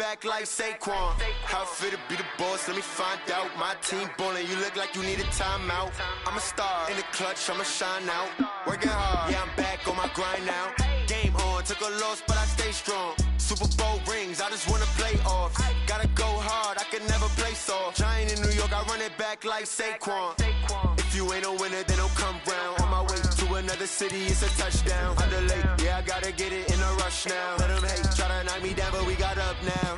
back like Saquon. How fit to be the boss, let me find out. My team ballin', you look like you need a timeout. I'm a star, in the clutch, I'ma shine out. Working hard, yeah, I'm back on my grind now. Game on, took a loss, but I stay strong. Super Bowl rings, I just wanna play off. Gotta go hard, I can never play soft. Giant in New York, I run it back like Saquon. If you ain't a winner, then don't come round. On my way to another city, it's a touchdown. Underlay, yeah, I gotta get it in a rush now. Let them hate, try to knock me down, but we got up now.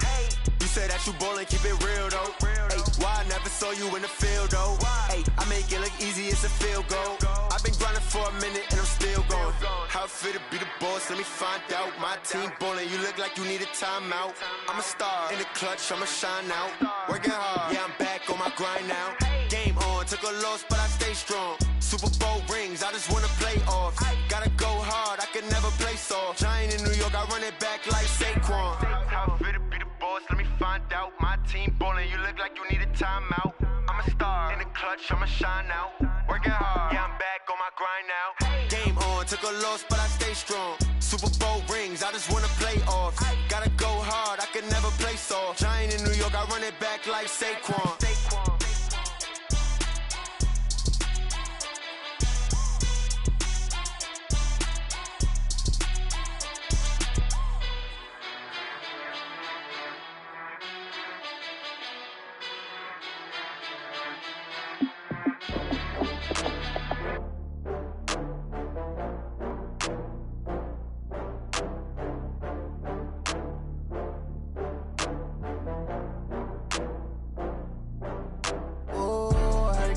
You said that you ballin', keep it real though. Hey, why I never saw you in the field though? Hey, I make it look easy, it's a field goal. I've been grinding for a minute and I'm still going. How fit to be the boss, let me find out. My team ballin', you look like you need a timeout. I'm a star, in the clutch, I'ma shine out. Working hard, yeah, I'm back on my grind now. Game on, took a loss, but I stay strong. Super Bowl rings, I just wanna play off. Gotta go hard, I can never play soft. Giant in New York, I run it back like Saquon. How fit to be the boss, let me find out. My team ballin', you look like you need a timeout. I'm a star, in the clutch, I'ma shine out. Working hard, yeah, I'm back on my grind now. Game on, took a loss, but I stay strong. Super Bowl rings, I just wanna play off. Gotta go hard, I can never play soft. Giant in New York, I run it back like Saquon.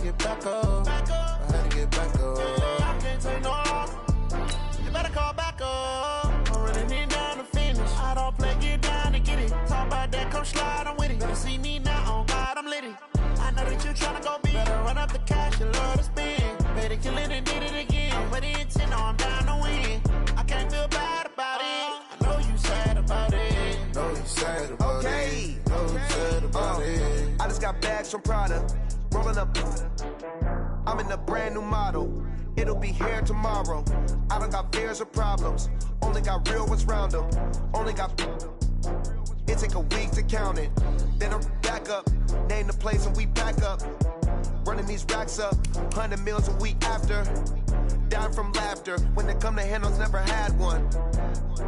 Get back up. I had to get back up. I can't take no loss. You better call back up. I'm running it down to finish. I don't play, get down to get it. Talk about that, come slide, I'm with it. Better see me now, on God, I'm litty. I know that you tryna go big. Better run up the cash, you love to spend. Better kill it and did it again. I'm with the intent, no, I'm down to win. I can't feel bad about it. I know you sad about it. Know you sad about it. Know you sad about it. I just got bags from Prada. Rolling up, I'm in a brand new model. It'll be here tomorrow. I don't got fears or problems. Only got real ones round them. Only got. It take a week to count it. Then I'm back up. Name the place and we back up. Running these racks up. 100 meals a week after. Down from laughter. When they come to handles, never had one.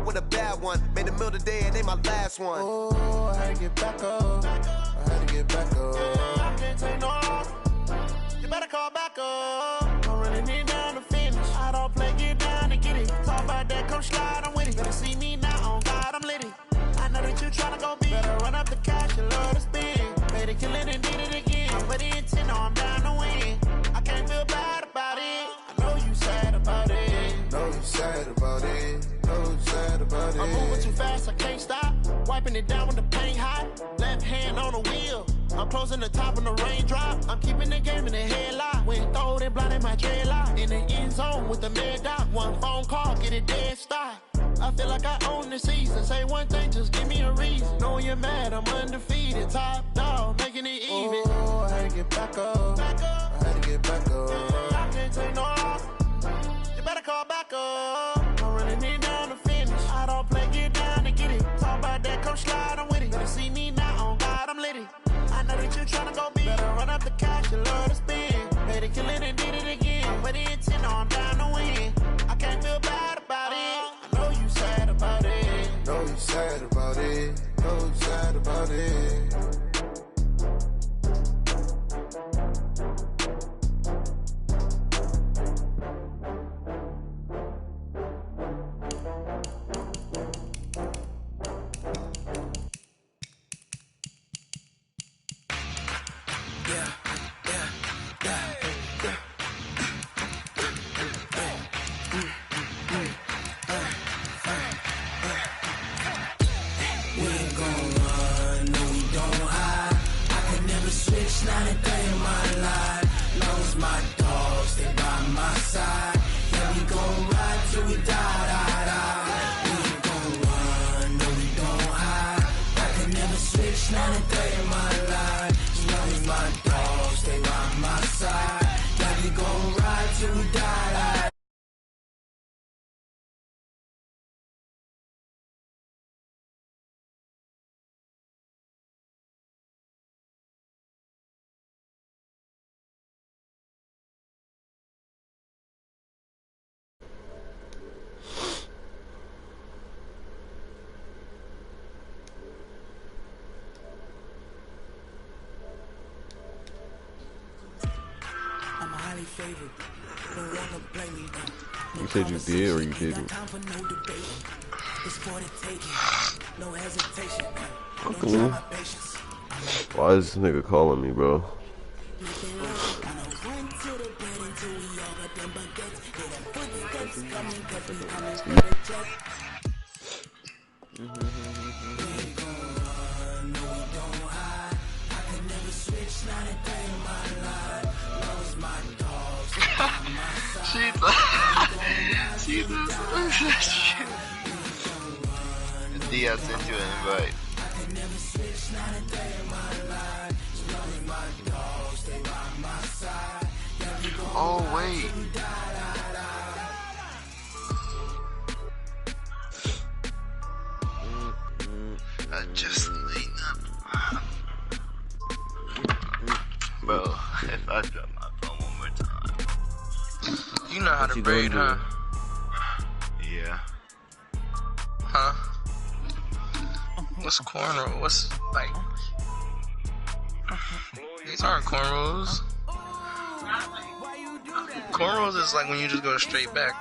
With a bad one. Made a meal today and ain't my last one. Oh, I had to get back up. I had to get back up. I can't take no loss. You better call back up. I'm running it down to finish. I don't play, get down to get it. Talk about that, come slide, I'm with it. Better see me now, on God, I'm litty. I know that you tryna go big. Better run up the cash, you love to spend. Better kill it and did it again. I'm with the intent, no, I'm down to win. I can't feel bad about it. I know you sad about it. Know you sad about it. Know you sad about it. I'm moving too fast, I can't stop. Wiping it down with the paint hot. Left hand on the wheel. I'm closing the top on the raindrop. I'm keeping the game in the headlock. When throwed and blinded my dreadlock. In the end zone with the mad dot. One phone call, get it dead stop. I feel like I own the season. Say one thing, just give me a reason. Knowing you're mad, I'm undefeated. Top dog, making it even. Oh, I had to get back up. I had to get back up. I can't take no loss. You better call back up. I'm running it down to finish. I don't play, get down to get it. Talk about that, come slide, I'm with it. Better see me now, on God, I'm litty. I know that you tryna go big. Better run up the cash, you love to spend. Better kill it and did it again. I'm with the intent, no, I'm down to win. I can't feel bad about it. I know you sad about it. Know you sad about it. Know you sad about it. Switch, not a day in my life. Lost my dogs, they by my side. Yeah, we gon' ride till we die. We ain't gon' run, no, we don't hide. I can never switch, not a day in my life. As long as my dogs, they by my side. Yeah, we gon' ride till we die. You said you did or you didn't? Okay. Why is this nigga calling me, bro? She D, I sent you an invite. Oh wait. I just leaned up. Bro, if I drop my phone one more time. You know how to braid, huh? Yeah. Huh? What's cornrow? What's like? These aren't cornrows. Cornrows is like when you just go straight back.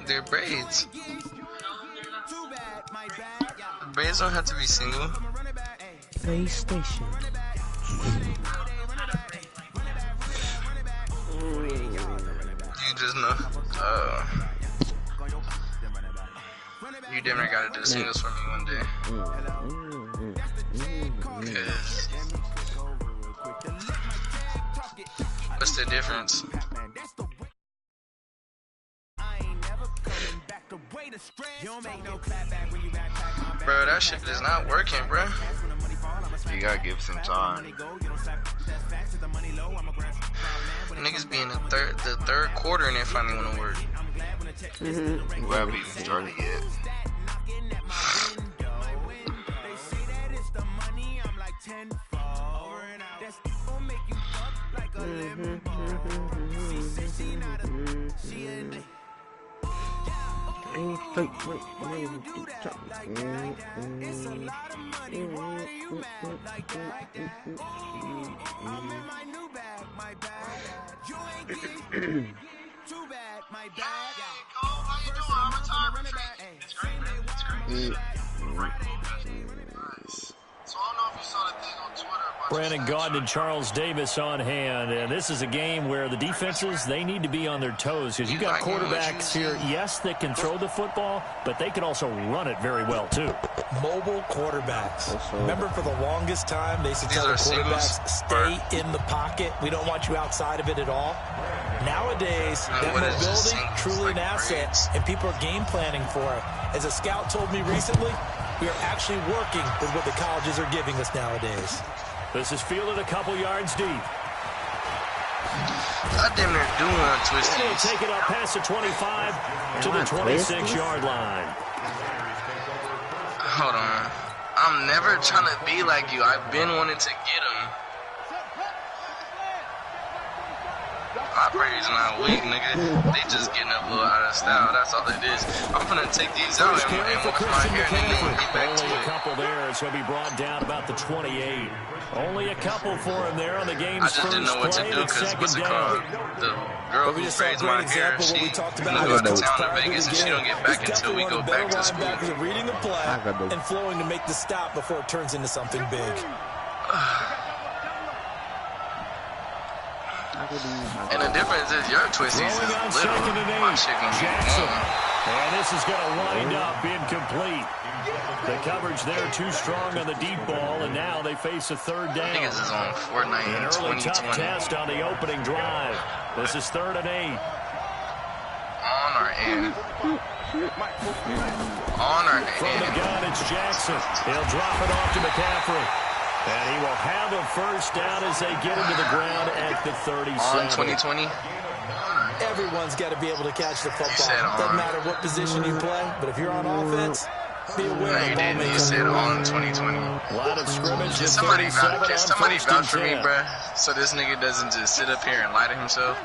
They're braids. Braids don't have to be single. PlayStation. You just know. You definitely gotta do singles for me one day. Cause what's the difference? Bro, that shit is not working, bro. You gotta give some time. Niggas be in the third quarter and they finally wanna work. We haven't even started yet. Brandon Gaudin and Charles Davis on hand, and this is a game where the defenses, they need to be on their toes because you got quarterbacks here, yes, that can throw the football, but they can also run it very well too. Mobile quarterbacks. Remember, for the longest time, they used to tell the quarterbacks, stay in the pocket. We don't want you outside of it at all. Nowadays, that mobility, truly an asset, and people are game planning for it. As a scout told me recently, we are actually working with what the colleges are giving us nowadays. This is fielded a couple yards deep. I damn near do want twisties. And he'll take it up past the 25 to the 26-yard line. Hold on. I'm never trying to be like you. I've been wanting to get him. My braid's not weak, nigga. They just getting a little out of style. That's all it is. I'm gonna take these out and wash my hair and then we'll get back to it. Only a couple there. It's gonna be brought down about the 28. Only a couple for him there on the game's first play. I just didn't know what to do because what's it called? The girl who braids my hair, she gonna go to town to Vegas and she don't get back until we go back to school. Reading the play and flowing to make the stop before it turns into something big. And the difference is your twisties is little. My shit gonna be long. And this is going to wind up incomplete. The coverage there too strong on the deep ball, and now they face a third down. Niggas is on Fortnite in 2020. An early tough test on the opening drive. This is 3rd and 8. On our end. On our end. From the gun, it's Jackson. He'll drop it off to McCaffrey. And he will have a first down as they get him to the ground at the 37. On 2020. Everyone's got to be able to catch the football. Doesn't matter what position you play, but if you're on offense, be aware of the ball maker. You said on 2020. A lot of scrimmage. Can somebody vouch for me, bruh? So this nigga doesn't just sit up here and lie to himself.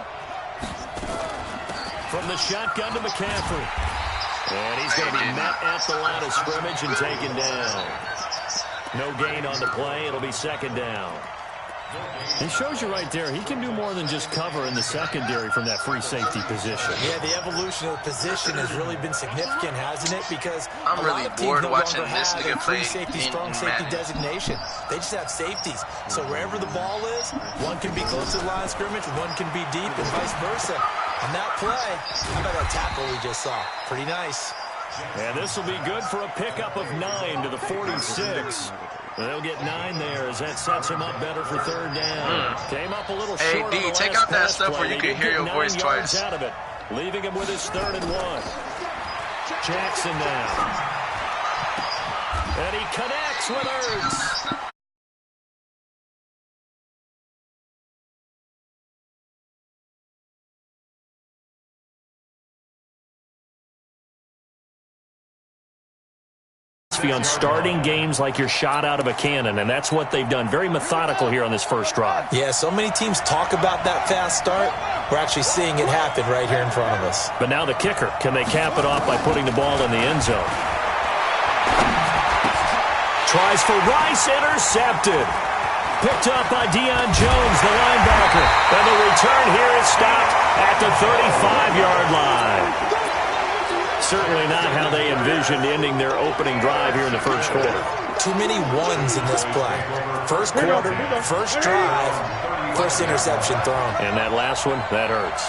From the shotgun to McCaffrey. And he's going to be met at the line of scrimmage and taken down. No gain on the play. It'll be second down. It shows you right there, he can do more than just cover in the secondary from that free safety position. Yeah, the evolution of the position has really been significant, hasn't it? Because I'm really bored watching this nigga play free safety, strong safety designation. They just have safeties. So wherever the ball is, one can be close to the line of scrimmage, one can be deep, and vice versa. On that play, how about that tackle we just saw? Pretty nice. And this will be good for a pickup of 9 to the 46. They'll get 9 there as that sets him up better for third down. Came up a little short. Hey, D, take out that stuff where you can hear your voice twice. Out of it, leaving him with his 3rd and 1. Jackson now. And he connects with Ertz. On starting games like you're shot out of a cannon, and that's what they've done. Very methodical here on this first drive. Yeah, so many teams talk about that fast start. We're actually seeing it happen right here in front of us. But now the kicker. Can they cap it off by putting the ball in the end zone? Tries for Rice, intercepted. Picked up by Deion Jones, the linebacker. And the return here is stopped at the 35-yard line. Certainly not how they envisioned ending their opening drive here in the first quarter. Too many ones in this play. First quarter, first drive, first interception thrown. And that last one, that hurts.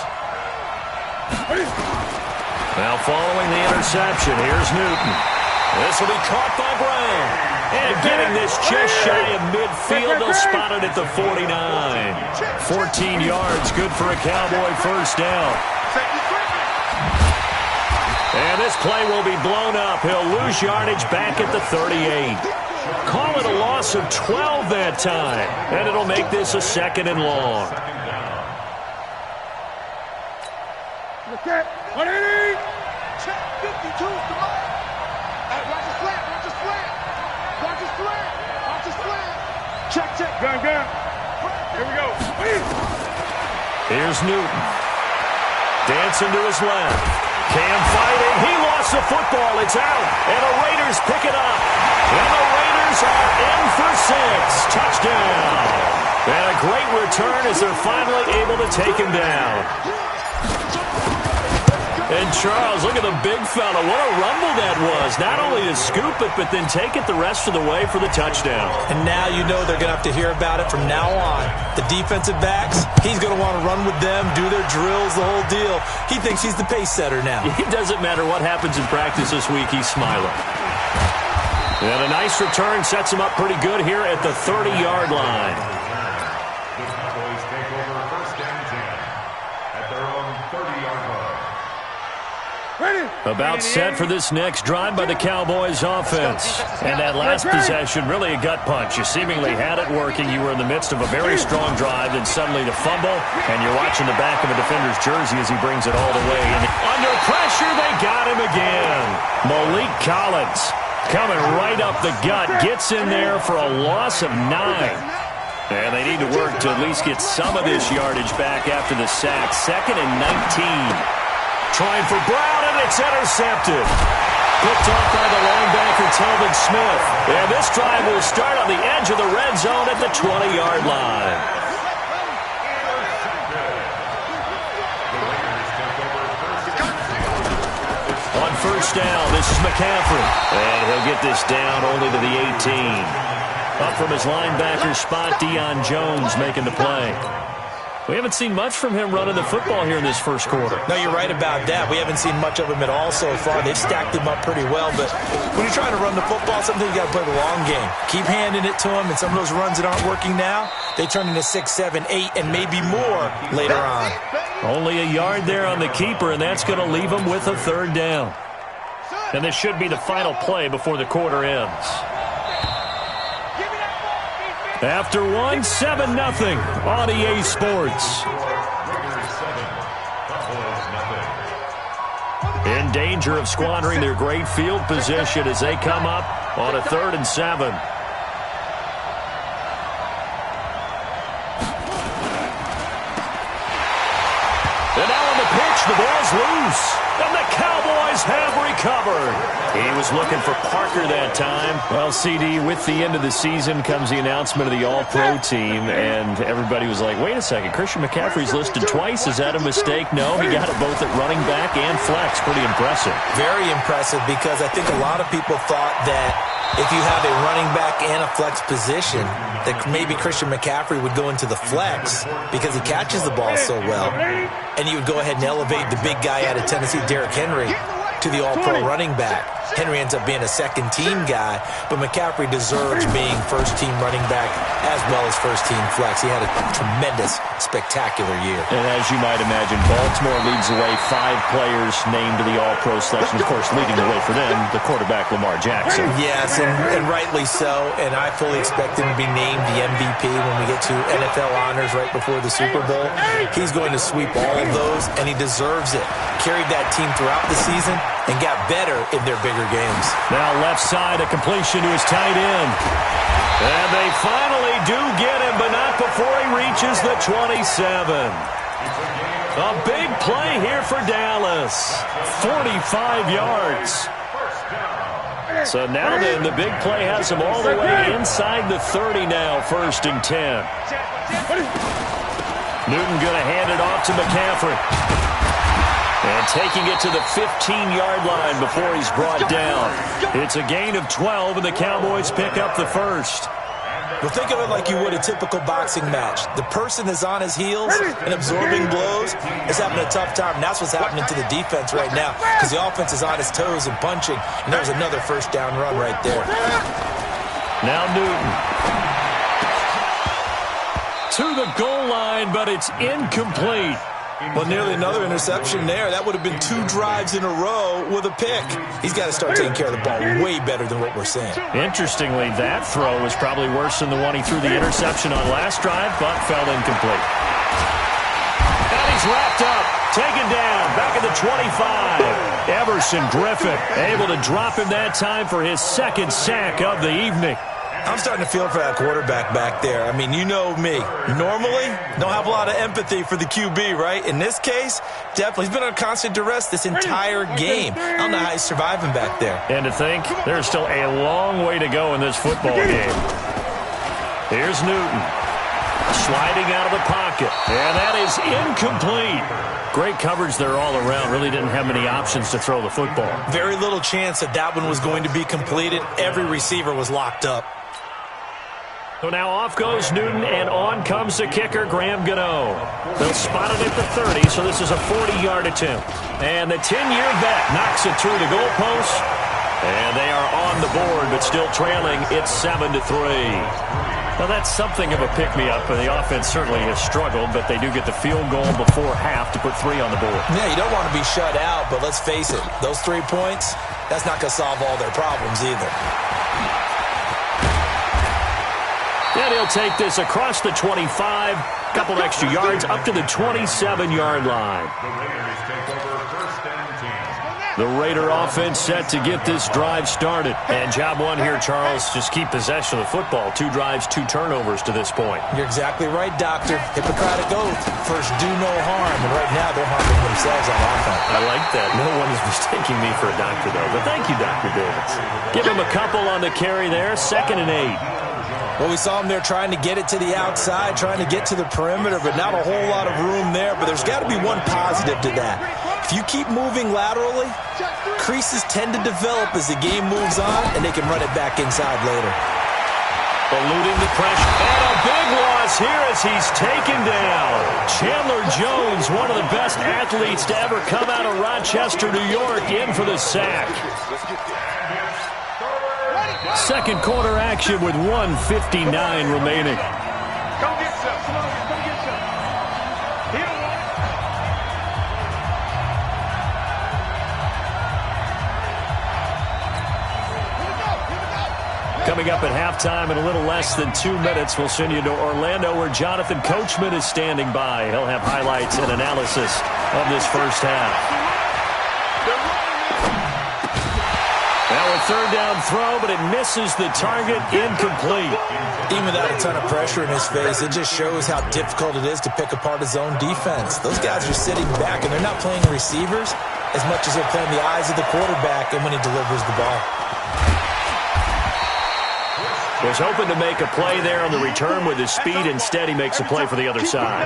Now following the interception, here's Newton. This will be caught by Brown. And getting this just shy of midfield, they'll spot it at the 49. 14 yards, good for a Cowboy first down. And this play will be blown up. He'll lose yardage back at the 38. Call it a loss of 12 that time. And it'll make this a 2nd and long. Okay, 180. Check 52. Come on. Watch the slant. Watch the slant. Watch the slant. Watch the slant. Check. Gun. Here we go. Here's Newton. Dancing to his left. Cam fighting. He lost the football. It's out. And the Raiders pick it up. And the Raiders are in for 6. Touchdown. And a great return as they're finally able to take him down. And Charles, look at the big fella. What a rumble that was. Not only to scoop it, but then take it the rest of the way for the touchdown. And now you know they're going to have to hear about it from now on. The defensive backs, he's going to want to run with them, do their drills, the whole deal. He thinks he's the pace setter now. It doesn't matter what happens in practice this week, he's smiling. And a nice return sets him up pretty good here at the 30-yard line. The Cowboys take over 1st and 10 at their own 30-yard line. About set for this next drive by the Cowboys offense. And that last possession, really a gut punch. You seemingly had it working. You were in the midst of a very strong drive, and suddenly the fumble, and you're watching the back of a defender's jersey as he brings it all the way. And under pressure, they got him again. Malik Collins coming right up the gut, gets in there for a loss of 9. And they need to work to at least get some of this yardage back after the sack. 2nd and 19. Trying for Brown, and it's intercepted. Picked off by the linebacker, Telvin Smith. And this drive will start on the edge of the red zone at the 20-yard line. On first down, this is McCaffrey. And he'll get this down only to the 18. Up from his linebacker spot, Deion Jones making the play. We haven't seen much from him running the football here in this first quarter. No, you're right about that. We haven't seen much of him at all so far. They've stacked him up pretty well, but when you're trying to run the football, sometimes you got to play the long game. Keep handing it to him, and some of those runs that aren't working now, they turn into 6, 7, 8, and maybe more later on. Only a yard there on the keeper, and that's going to leave him with a 3rd down. And this should be the final play before the quarter ends. After 7-0 on EA Sports. In danger of squandering their great field position as they come up on a 3rd and 7. And now on the pitch, the ball's loose. And the Cowboys have recovered. recovered. He was looking for Parker that time. Well, CD, with the end of the season comes the announcement of the All-Pro team, and everybody was like, wait a second, Christian McCaffrey's listed twice. Is that a mistake? No, he got it both at running back and flex. Pretty impressive. Very impressive, because I think a lot of people thought that if you have a running back and a flex position, that maybe Christian McCaffrey would go into the flex because he catches the ball so well, and you would go ahead and elevate the big guy out of Tennessee, Derrick Henry, to the All-Pro running back. Henry ends up being a second-team guy, but McCaffrey deserves being first-team running back as well as first-team flex. He had a tremendous, spectacular year. And as you might imagine, Baltimore leads the way. 5 players named to the All-Pro selection. Of course, leading the way for them, the quarterback Lamar Jackson. Yes, and rightly so, and I fully expect him to be named the MVP when we get to NFL honors right before the Super Bowl. He's going to sweep all of those, and he deserves it. Carried that team throughout the season and got better in their bigger games. Now left side, a completion to his tight end. And they finally do get him, but not before he reaches the 27. A big play here for Dallas. 45 yards. So now then, the big play has him all the way inside the 30 now, 1st and 10. Newton going to hand it off to McCaffrey. And taking it to the 15-yard line before he's brought down. It's a gain of 12, and the Cowboys pick up the first. Well, think of it like you would a typical boxing match. The person is on his heels and absorbing blows is having a tough time. And that's what's happening to the defense right now, because the offense is on his toes and punching. And there's another first down run right there. Now Newton. To the goal line, but it's incomplete. Well, nearly another interception there. That would have been 2 drives in a row with a pick. He's got to start taking care of the ball way better than what we're seeing. Interestingly, that throw was probably worse than the one he threw the interception on last drive, but fell incomplete. And he's wrapped up, taken down, back at the 25. Everson Griffin able to drop him that time for his 2nd sack of the evening. I'm starting to feel for that quarterback back there. I mean, you know me. Normally, don't have a lot of empathy for the QB, right? In this case, definitely. He's been on constant duress this entire game. I don't know how he's surviving back there. And to think, there's still a long way to go in this football game. Here's Newton. Sliding out of the pocket. And that is incomplete. Great coverage there all around. Really didn't have many options to throw the football. Very little chance that that one was going to be completed. Every receiver was locked up. So now off goes Newton, and on comes the kicker, Graham Gano. They'll spot it at the 30, so this is a 40-yard attempt. And the 10-year vet knocks it through the goalpost. And they are on the board, but still trailing. It's 7-3. Well, that's something of a pick-me-up, and the offense certainly has struggled, but they do get the field goal before half to put 3 on the board. Yeah, you don't want to be shut out, but let's face it, those 3 points, that's not going to solve all their problems either. And he'll take this across the 25, couple extra yards, up to the 27-yard line. The Raider offense set to get this drive started. And job one here, Charles, just keep possession of the football. 2 drives, 2 turnovers to this point. You're exactly right, Doctor. Hippocratic oath. First, do no harm. And right now, they're harming themselves on offense. I like that. No one is mistaking me for a doctor, though. But thank you, Dr. Davis. Give him a couple on the carry there. 2nd and 8. Well, we saw him there trying to get it to the outside, trying to get to the perimeter, but not a whole lot of room there. But there's got to be one positive to that. If you keep moving laterally, creases tend to develop as the game moves on, and they can run it back inside later. Eluding the pressure, and a big loss here as he's taken down. Chandler Jones, one of the best athletes to ever come out of Rochester, New York, in for the sack. 2nd quarter action with 1:59 remaining. Coming up at halftime in a little less than 2 minutes, we'll send you to Orlando where Jonathan Coachman is standing by. He'll have highlights and analysis of this first half. Now a 3rd down throw, but it misses the target, incomplete. Even without a ton of pressure in his face, it just shows how difficult it is to pick apart his own defense. Those guys are sitting back, and they're not playing receivers. as much as they're playing the eyes of the quarterback and when he delivers the ball. Was hoping to make a play there on the return with his speed. Instead, he makes a play for the other side.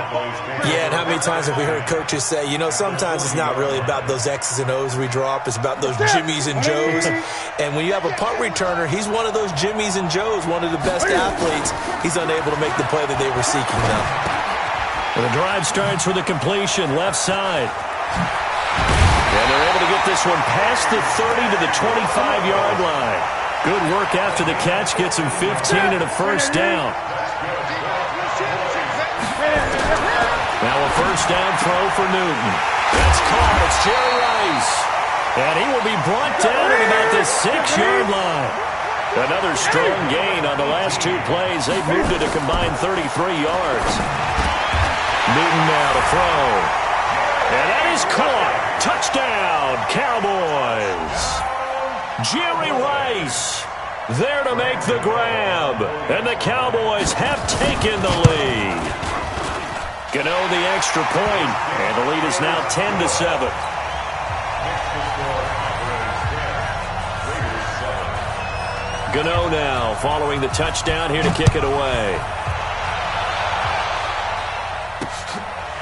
Yeah, and how many times have we heard coaches say, you know, sometimes it's not really about those X's and O's we draw up. It's about those Jimmies and Joes. And when you have a punt returner, he's one of those Jimmies and Joes, one of the best athletes. He's unable to make the play that they were seeking, though. Well, the drive starts with a completion, left side. And they're able to get this one past the 30 to the 25-yard line. Good work after the catch, gets him 15 and a first down. Now a first down throw for Newton. That's caught. It's Jerry Rice. And he will be brought down at about the 6-yard line. Another strong gain on the last two plays. They've moved it a combined 33 yards. Newton now to throw. And that is caught. Touchdown, Cowboys. Jerry Rice there to make the grab. And the Cowboys have taken the lead. Gano the extra point, and the lead is now 10-7. Gano now following the touchdown here to kick it away.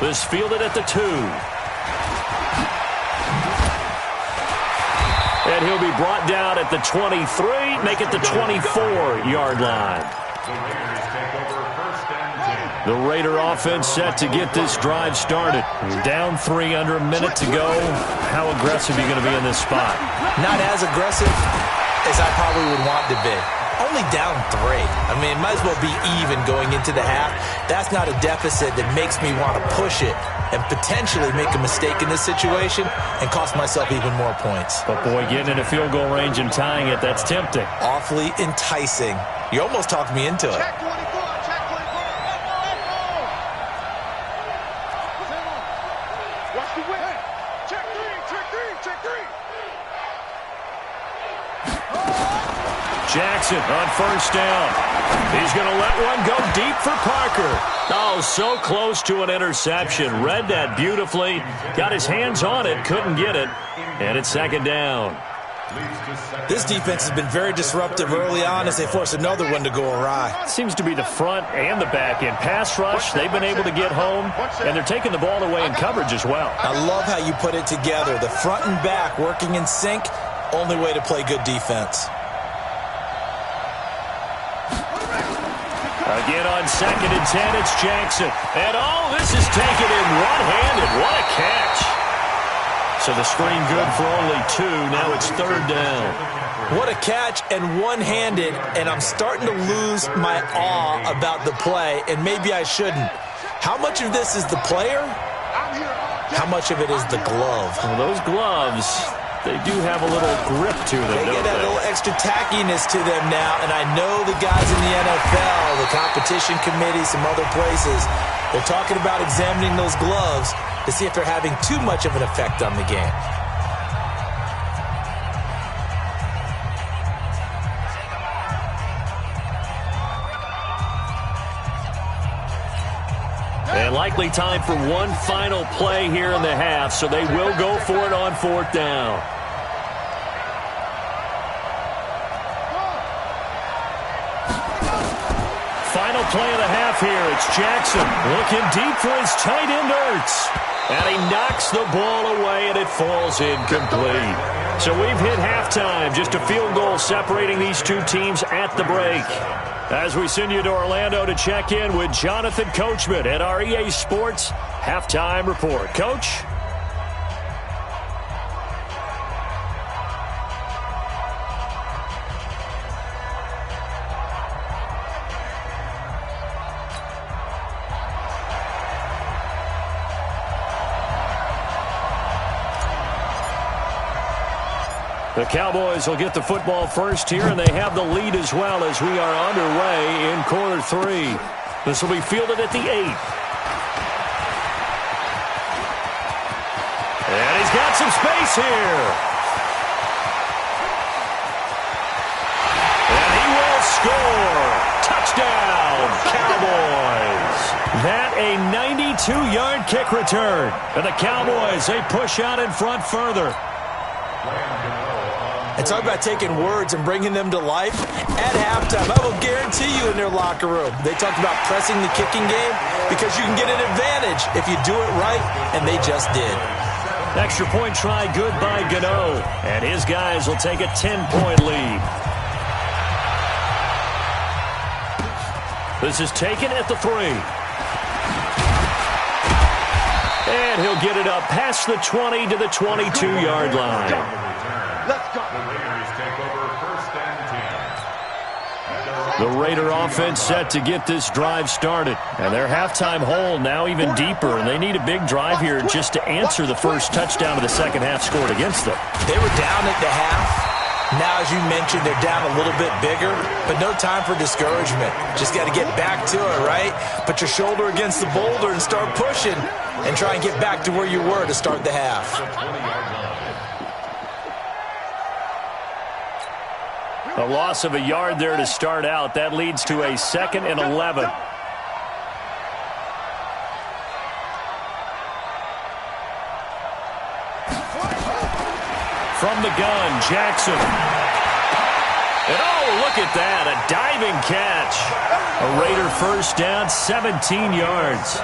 This fielded at the 2. And he'll be brought down at the 23, make it the 24-yard line. The Raider offense set to get this drive started. Down 3 under a minute to go. How aggressive are you going to be in this spot? Not as aggressive as I probably would want to be. Only down 3. I mean, might as well be even going into the half. That's not a deficit that makes me want to push it and potentially make a mistake in this situation and cost myself even more points. But, boy, getting in a field goal range and tying it, that's tempting. Awfully enticing. You almost talked me into it. Check 24, check 24. Watch the win. Check 3, check 3, check 3. Jackson on first down. He's going to let one go deep for Parker. Oh, so close to an interception. Read that beautifully. Got his hands on it, couldn't get it. And it's second down. This defense has been very disruptive early on as they force another one to go awry. Seems to be the front and the back end. Pass rush, they've been able to get home, and they're taking the ball away in coverage as well. I love how you put it together. The front and back working in sync, only way to play good defense. Again on 2nd and 10, it's Jackson. And this is taken in one-handed. What a catch. So the screen good for only 2. Now it's 3rd down. What a catch and one-handed, and I'm starting to lose my awe about the play, and maybe I shouldn't. How much of this is the player? How much of it is the glove? Well, those gloves, they do have a little grip to them, They get that little extra tackiness to them now, and I know the guys in the NFL, the competition committee, some other places, they're talking about examining those gloves to see if they're having too much of an effect on the game. And likely time for one final play here in the half, so they will go for it on 4th down. Final play of the half here. It's Jackson looking deep for his tight end Ertz. And he knocks the ball away, and it falls incomplete. So we've hit halftime. Just a field goal separating these two teams at the break. As we send you to Orlando to check in with Jonathan Coachman at our EA Sports Halftime Report. Coach? The Cowboys will get the football first here, and they have the lead as well as we are underway in quarter 3. This will be fielded at the 8. And he's got some space here. And he will score. Touchdown, Cowboys. That a 2-yard kick return. And the Cowboys, they push out in front further. And talk about taking words and bringing them to life. At halftime, I will guarantee you in their locker room, they talked about pressing the kicking game because you can get an advantage if you do it right, and they just did. Extra point try good by Gano. And his guys will take a 10-point lead. This is taken at the 3. And he'll get it up past the 20 to the 22-yard line. Let's go. The Raiders take over first and 10. The Raider offense set to get this drive started. And their halftime hole now even deeper. And they need a big drive here just to answer the first touchdown of the second half scored against them. They were down at the half. Now, as you mentioned, they're down a little bit bigger, but no time for discouragement. Just got to get back to it, right? Put your shoulder against the boulder and start pushing and try and get back to where you were to start the half. A loss of a yard there to start out. That leads to a 2nd and 11. From the gun, Jackson. And oh, look at that, a diving catch. A Raider first down, 17 yards.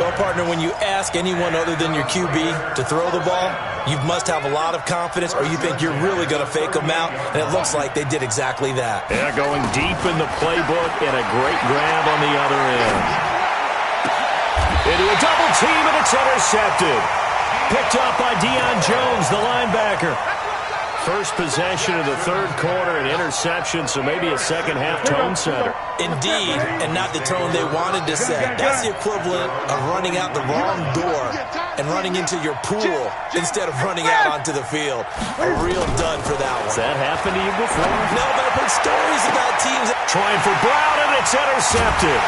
Well, partner, when you ask anyone other than your QB to throw the ball, you must have a lot of confidence or you think you're really going to fake them out, and it looks like they did exactly that. Yeah, going deep in the playbook and a great grab on the other end. Into a double team, and it's intercepted. Picked up by Deion Jones, the linebacker. First possession of the third quarter, an interception, so maybe a second-half tone setter. Indeed, and not the tone they wanted to set. That's the equivalent of running out the wrong door and running into your pool instead of running out onto the field. A real dud for that one. Has that happened to you before? No, but I've heard stories about teams. Trying for Brown, and it's intercepted.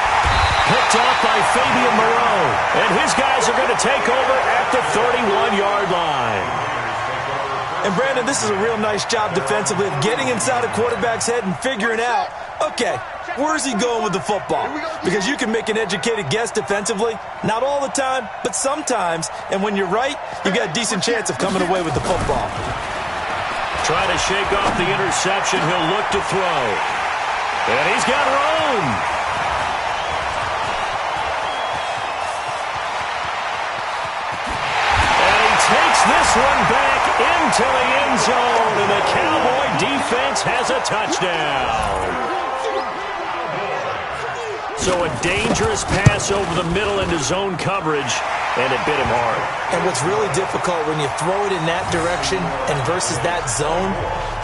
Picked off by Fabian Moreau. And his guys are going to take over at the 31-yard line. And, Brandon, this is a real nice job defensively of getting inside a quarterback's head and figuring out, okay, where's he going with the football? Because you can make an educated guess defensively. Not all the time, but sometimes. And when you're right, you've got a decent chance of coming away with the football. Trying to shake off the interception. He'll look to throw. And he's got room. Takes this one back into the end zone, and the Cowboy defense has a touchdown. So a dangerous pass over the middle into zone coverage, and it bit him hard. And what's really difficult when you throw it in that direction and versus that zone,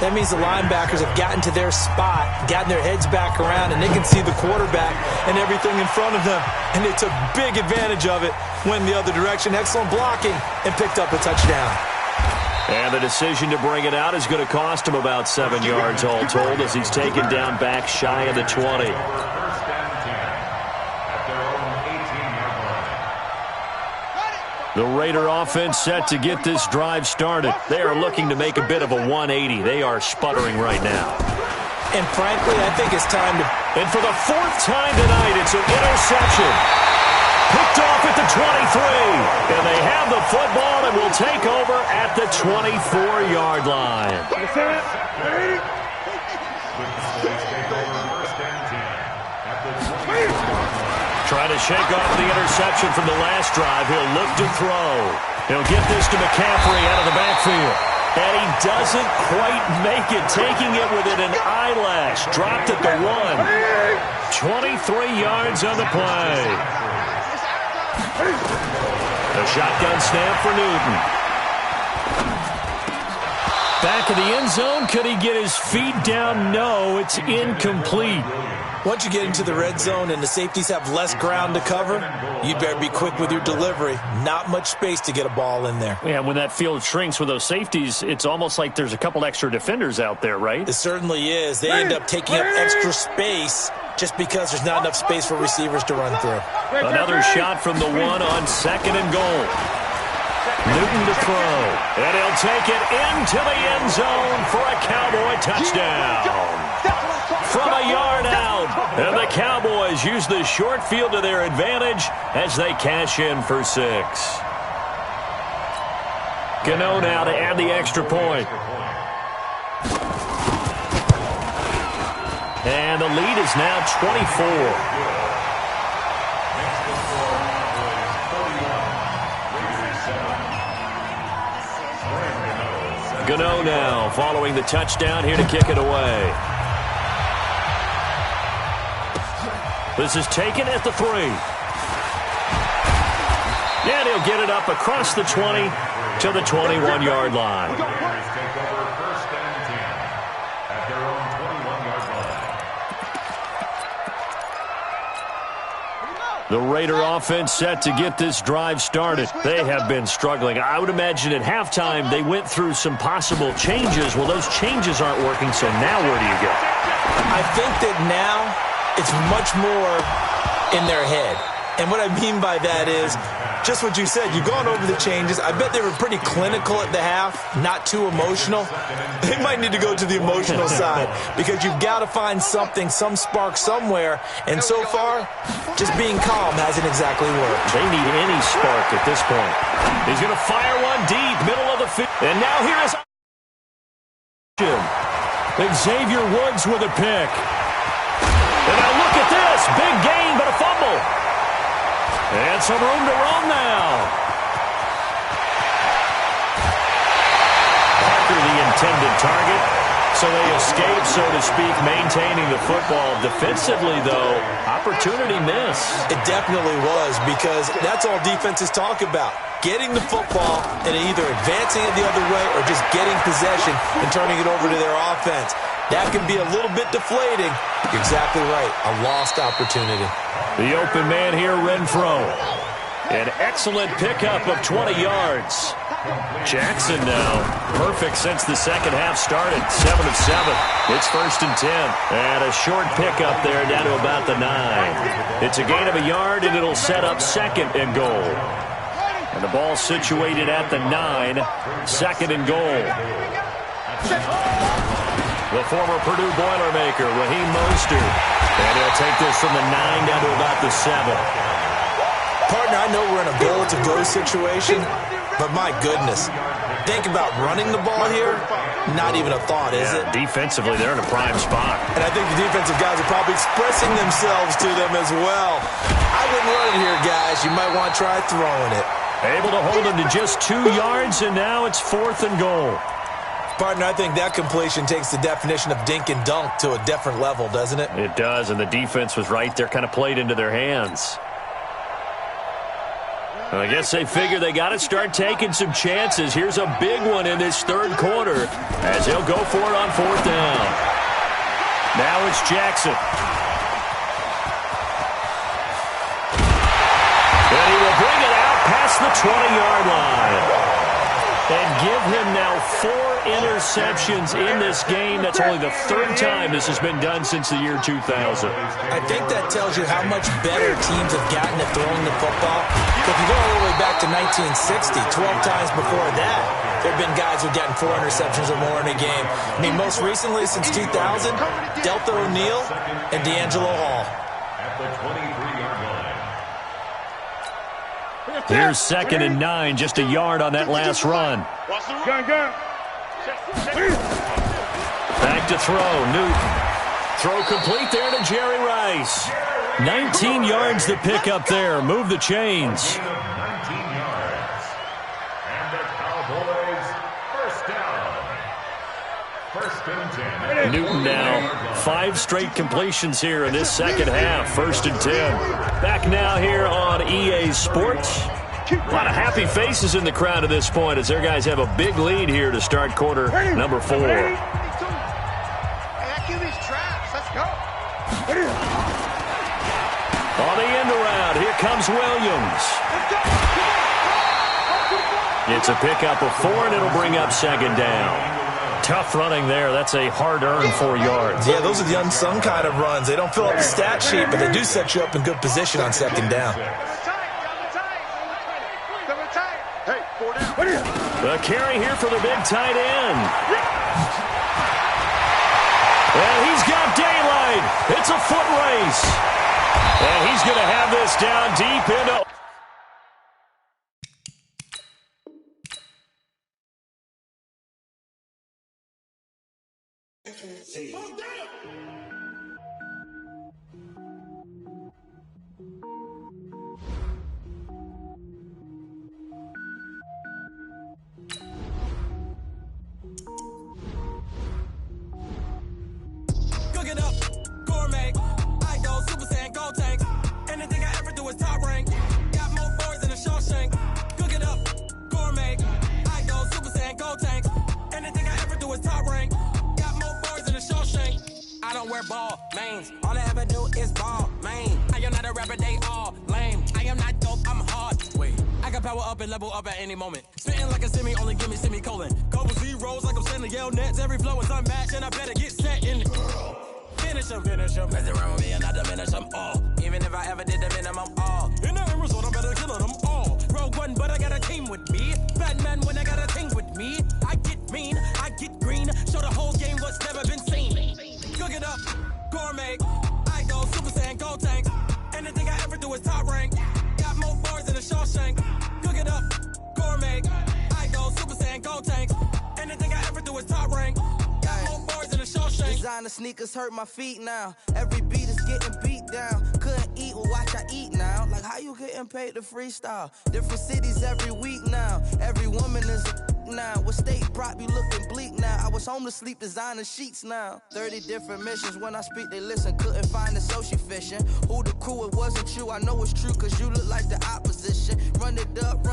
that means the linebackers have gotten to their spot, gotten their heads back around, and they can see the quarterback and everything in front of them. And they took big advantage of it, went the other direction, excellent blocking, and picked up a touchdown. And the decision to bring it out is going to cost him about 7 yards all told as he's taken down back shy of the 20. The Raider offense set to get this drive started. They are looking to make a bit of a 180. They are sputtering right now. And frankly, I think it's time to... And for the 4th time tonight, it's an interception. Picked off at the 23. And they have the football and will take over at the 24-yard line. Trying to shake off the interception from the last drive. He'll look to throw. He'll get this to McCaffrey out of the backfield. And he doesn't quite make it, taking it within an eyelash. Dropped at the 1. 23 yards on the play. A shotgun snap for Newton. Back in the end zone. Could he get his feet down? No, it's incomplete. Once you get into the red zone and the safeties have less ground to cover, you better be quick with your delivery. Not much space to get a ball in there. Yeah, when that field shrinks with those safeties, it's almost like there's a couple extra defenders out there, right? It certainly is. They end up taking up extra space just because there's not enough space for receivers to run through. Another shot from the 1 on 2nd and goal. Newton to throw. And he'll take it into the end zone for a Cowboy touchdown. from a yard out. And the Cowboys use the short field to their advantage as they cash in for 6. Gano now to add the extra point. And the lead is now 24. Gano now following the touchdown here to kick it away. This is taken at the 3. And he'll get it up across the 20 to the 21-yard line. The Raider offense set to get this drive started. They have been struggling. I would imagine at halftime they went through some possible changes. Well, those changes aren't working, so now where do you go? I think that now it's much more in their head. And what I mean by that is just what you said. You've gone over the changes. I bet they were pretty clinical at the half, not too emotional. They might need to go to the emotional side because you've got to find something, some spark somewhere. And so far, just being calm hasn't exactly worked. They need any spark at this point. He's going to fire one deep, middle of the field. And now here is Xavier Woods with a pick. And now look at this. Big gain, but a fumble. And some room to run now. Parker the intended target. So they escape, so to speak, maintaining the football. Defensively, though, opportunity miss. It definitely was because that's all defenses talk about. Getting the football and either advancing it the other way or just getting possession and turning it over to their offense. That can be a little bit deflating. You're exactly right. A lost opportunity. The open man here, Renfro. An excellent pickup of 20 yards. Jackson now. Perfect since the second half started. 7 of 7. It's 1st and 10. And a short pickup there down to about the 9. It's a gain of a yard, and it'll set up 2nd and goal. And the ball situated at the 9. 2nd and goal. The former Purdue Boilermaker, Raheem Mostert. And he'll take this from the 9 down to about the 7. Partner, I know we're in a goal-to-go situation, but my goodness. Think about running the ball here. Not even a thought, is it? Defensively, they're in a prime spot. And I think the defensive guys are probably expressing themselves to them as well. I wouldn't run it here, guys. You might want to try throwing it. Able to hold him to just 2 yards, and now it's 4th and goal. Partner, I think that completion takes the definition of dink and dunk to a different level, doesn't it? It does, and the defense was right there, kind of played into their hands. I guess they figure they got to start taking some chances. Here's a big one in this 3rd quarter as he'll go for it on 4th down. Now it's Jackson. And he will bring it out past the 20-yard line. And give him now 4 interceptions in this game. That's only the 3rd time this has been done since the year 2000. I think that tells you how much better teams have gotten at throwing the football. If you go all the way back to 1960, 12 times before that, there have been guys who've gotten 4 interceptions or more in a game. I mean, most recently, since 2000, Delta O'Neal and D'Angelo Hall. At the 23-yard line. Here's 2nd and 9, just a yard on that last run. Back to throw, Newton. Throw complete there to Jerry Rice. 19 yards to pick up there. Move the chains. 19 yards. And the Cowboys, 1st down. 1st and 10. Newton now, 5 straight completions here in this 2nd half. 1st and 10. Back now here on EA Sports. A lot of happy faces in the crowd at this point as their guys have a big lead here to start quarter number 4. On the end around, here comes Williams. It's a pickup of 4, and it'll bring up 2nd down. Tough running there. That's a hard-earned 4 yards. Yeah, those are the unsung kind of runs. They don't fill up the stat sheet, but they do set you up in good position on 2nd down. The carry here for the big tight end. And he's got daylight. It's a foot race. And he's going to have this down deep into... Cook it up, gourmet. I go Super Saiyan, go tank. Anything I ever do is top rank. Got more boys than a Shawshank. Cook it up, gourmet. I go Super Saiyan, go tank. Anything I ever do is top rank. Got more boys than a Shawshank. I don't wear ball mains. All I ever do is ball main. I am not a rapper, they all lame. I am not dope, I'm hard. Wait, I can power up and level up at any moment. Spitting like a semi, only give me semicolon. Couple zeros like I'm sending yell nets. Every flow is unmatched and I better get set in. Finish them. Mess around with me and I diminish them all. Even if I ever did the minimum all. In the end result, I better kill them all. Rogue One, but I got a team with me. Batman when I got a team with me. I get mean, I get green. Show the whole game what's never been seen. Cook it up, gourmet. I go Super Saiyan, go tank. Anything I ever do is top rank. Got more bars than a Shawshank. Cook it up, gourmet. I go Super Saiyan, go tank. Anything I ever do is top rank. Got more bars than a Shawshank. Designer sneakers hurt my feet now. Every beat is getting beat down. Couldn't eat, well watch I eat now. Like how you getting paid to freestyle? Different cities every week now. Every woman is a now. What state prop you looking bleak now? I was home to sleep, designer sheets now. 30 different missions. When I speak they listen. Couldn't find it, so she fishing. Who the crew? It wasn't you. I know it's true cause you look like the opposition. Run it up,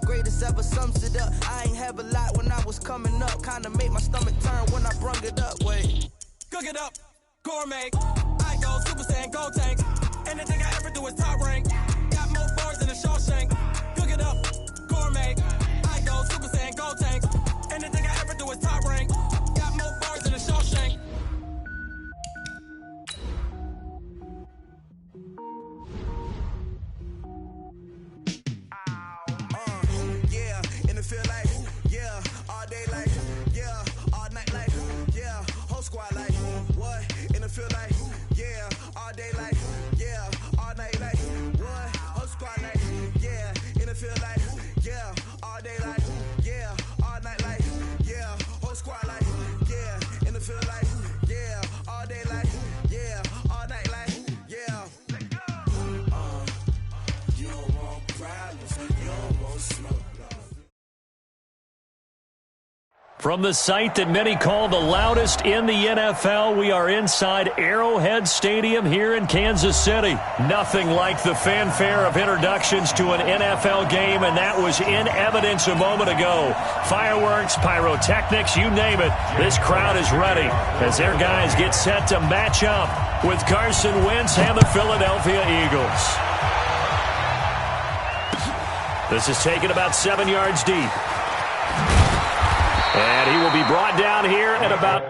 greatest ever sums it up. I ain't have a lot when I was coming up. Kinda made my stomach turn when I brung it up. Wait, cook it up, gourmet. I go Super Saiyan, go tank. Anything I ever do is top rank. Got more bars than a Shawshank. Cook it up, gourmet. I go Super Saiyan, go tank. Anything I ever do is top rank. Got more bars than a Shawshank. Yeah, and it feel like, yeah, all day like, yeah, all night like, yeah, whole squad like, what? And it feel like, yeah, all day like, yeah, all night like, what? Whole squad like, yeah, and it feel like, yeah, all day like, yeah, all night like, yeah, whole squad like, yeah, and it feel like, yeah, all day like, yeah, all night like, yeah. You don't want problems, you don't want smoke. From the site that many call the loudest in the NFL, we are inside Arrowhead Stadium here in Kansas City. Nothing like the fanfare of introductions to an NFL game, and that was in evidence a moment ago. Fireworks, pyrotechnics, you name it. This crowd is ready as their guys get set to match up with Carson Wentz and the Philadelphia Eagles. This is taken about 7 yards deep. And he will be brought down here at about...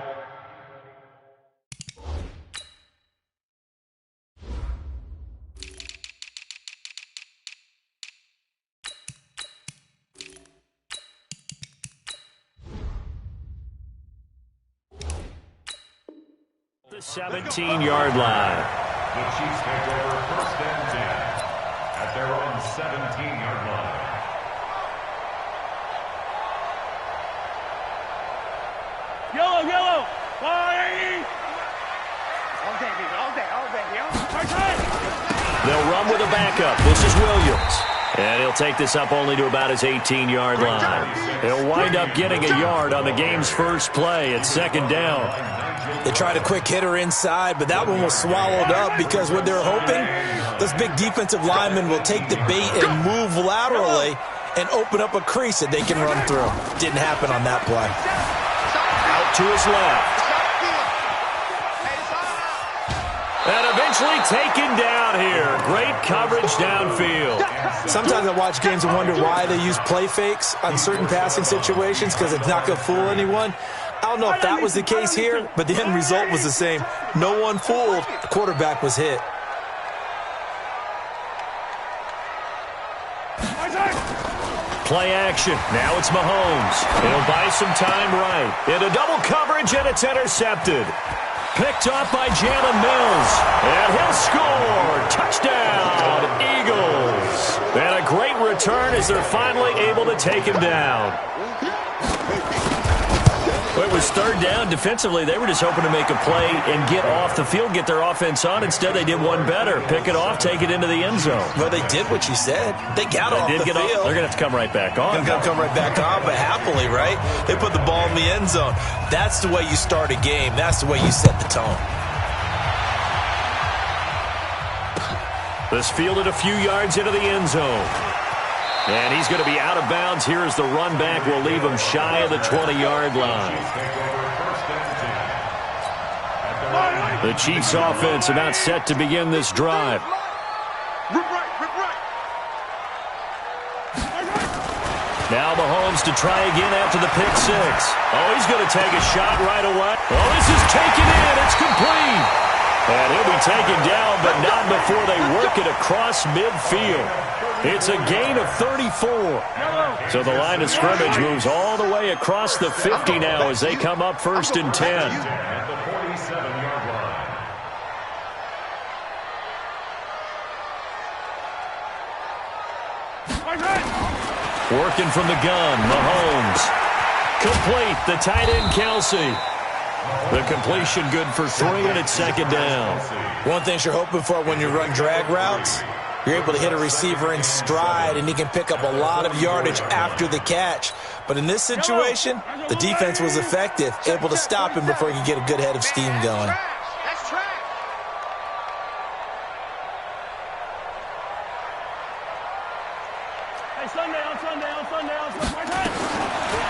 the 17-yard line. The Chiefs take over 1st and 10 at their own 17-yard line. Yellow, They'll run with a backup. This is Williams. And he'll take this up only to about his 18-yard line. He'll wind up getting a yard on the game's first play at 2nd down. They tried a quick hitter inside, but that one was swallowed up because what they're hoping, those big defensive linemen will take the bait and move laterally and open up a crease that they can run through. Didn't happen on that play. Out to his left. And eventually taken down here. Great coverage downfield. Sometimes I watch games and wonder why they use play fakes on certain passing situations because it's not going to fool anyone. I don't know if that was the case here, but the end result was the same. No one fooled. The quarterback was hit. Play action. Now it's Mahomes. He'll buy some time right. Into double coverage, and it's intercepted. Picked off by Jalen Mills. And he'll score. Touchdown, Eagles. And a great return as they're finally able to take him down. Well, it was third down. Defensively, they were just hoping to make a play and get off the field, get their offense on. Instead, they did one better. Pick it off, take it into the end zone. Well, they did what you said. They got off the field. They're going to have to come right back on. They're going to come right back on, but happily, right? They put the ball in the end zone. That's the way you start a game. That's the way you set the tone. This fielded a few yards into the end zone. And he's going to be out of bounds. Here is the run back. We'll leave him shy of the 20-yard line. The Chiefs' offense about set to begin this drive. Now Mahomes to try again after the pick six. Oh, he's going to take a shot right away. Oh, this is taken in. It's complete. And he'll be taken down, but not before they work it across midfield. It's a gain of 34. So the line of scrimmage moves all the way across the 50 now as they come up 1st and 10. At the 47-yard line. Working from the gun, Mahomes. Complete, the tight end, Kelsey. The completion good for 3, and it's 2nd down. One thing you're hoping for when you run drag routes, you're able to hit a receiver in stride, and he can pick up a lot of yardage after the catch. But in this situation, the defense was effective, able to stop him before he could get a good head of steam going.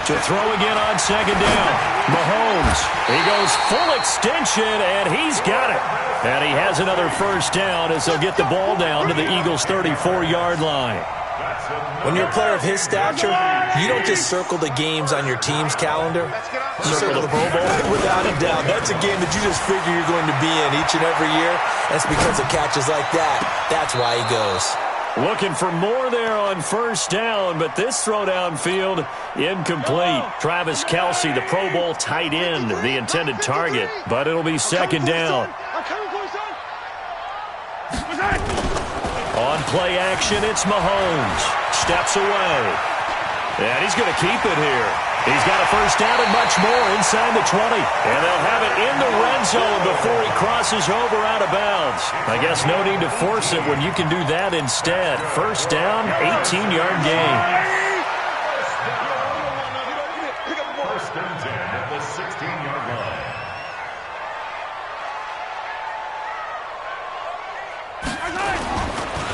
To throw again on 2nd down. Mahomes. He goes full extension, and he's got it. And he has another 1st down as they'll get the ball down to the Eagles' 34-yard line. When you're a player of his stature, you don't just circle the games on your team's calendar. You circle the Pro Bowl. Without a doubt. That's a game that you just figure you're going to be in each and every year. That's because of catches like that. That's why he goes. Looking for more there on 1st down, but this throw downfield incomplete. Travis Kelsey, the Pro Bowl tight end, the intended target, but it'll be 2nd down. On play action, it's Mahomes. Steps away. And he's going to keep it here. He's got a 1st down and much more inside the 20. And they'll have it in the red zone before he crosses over out of bounds. I guess no need to force it when you can do that instead. 1st down, 18-yard gain. 1st and 10 at the 16-yard line.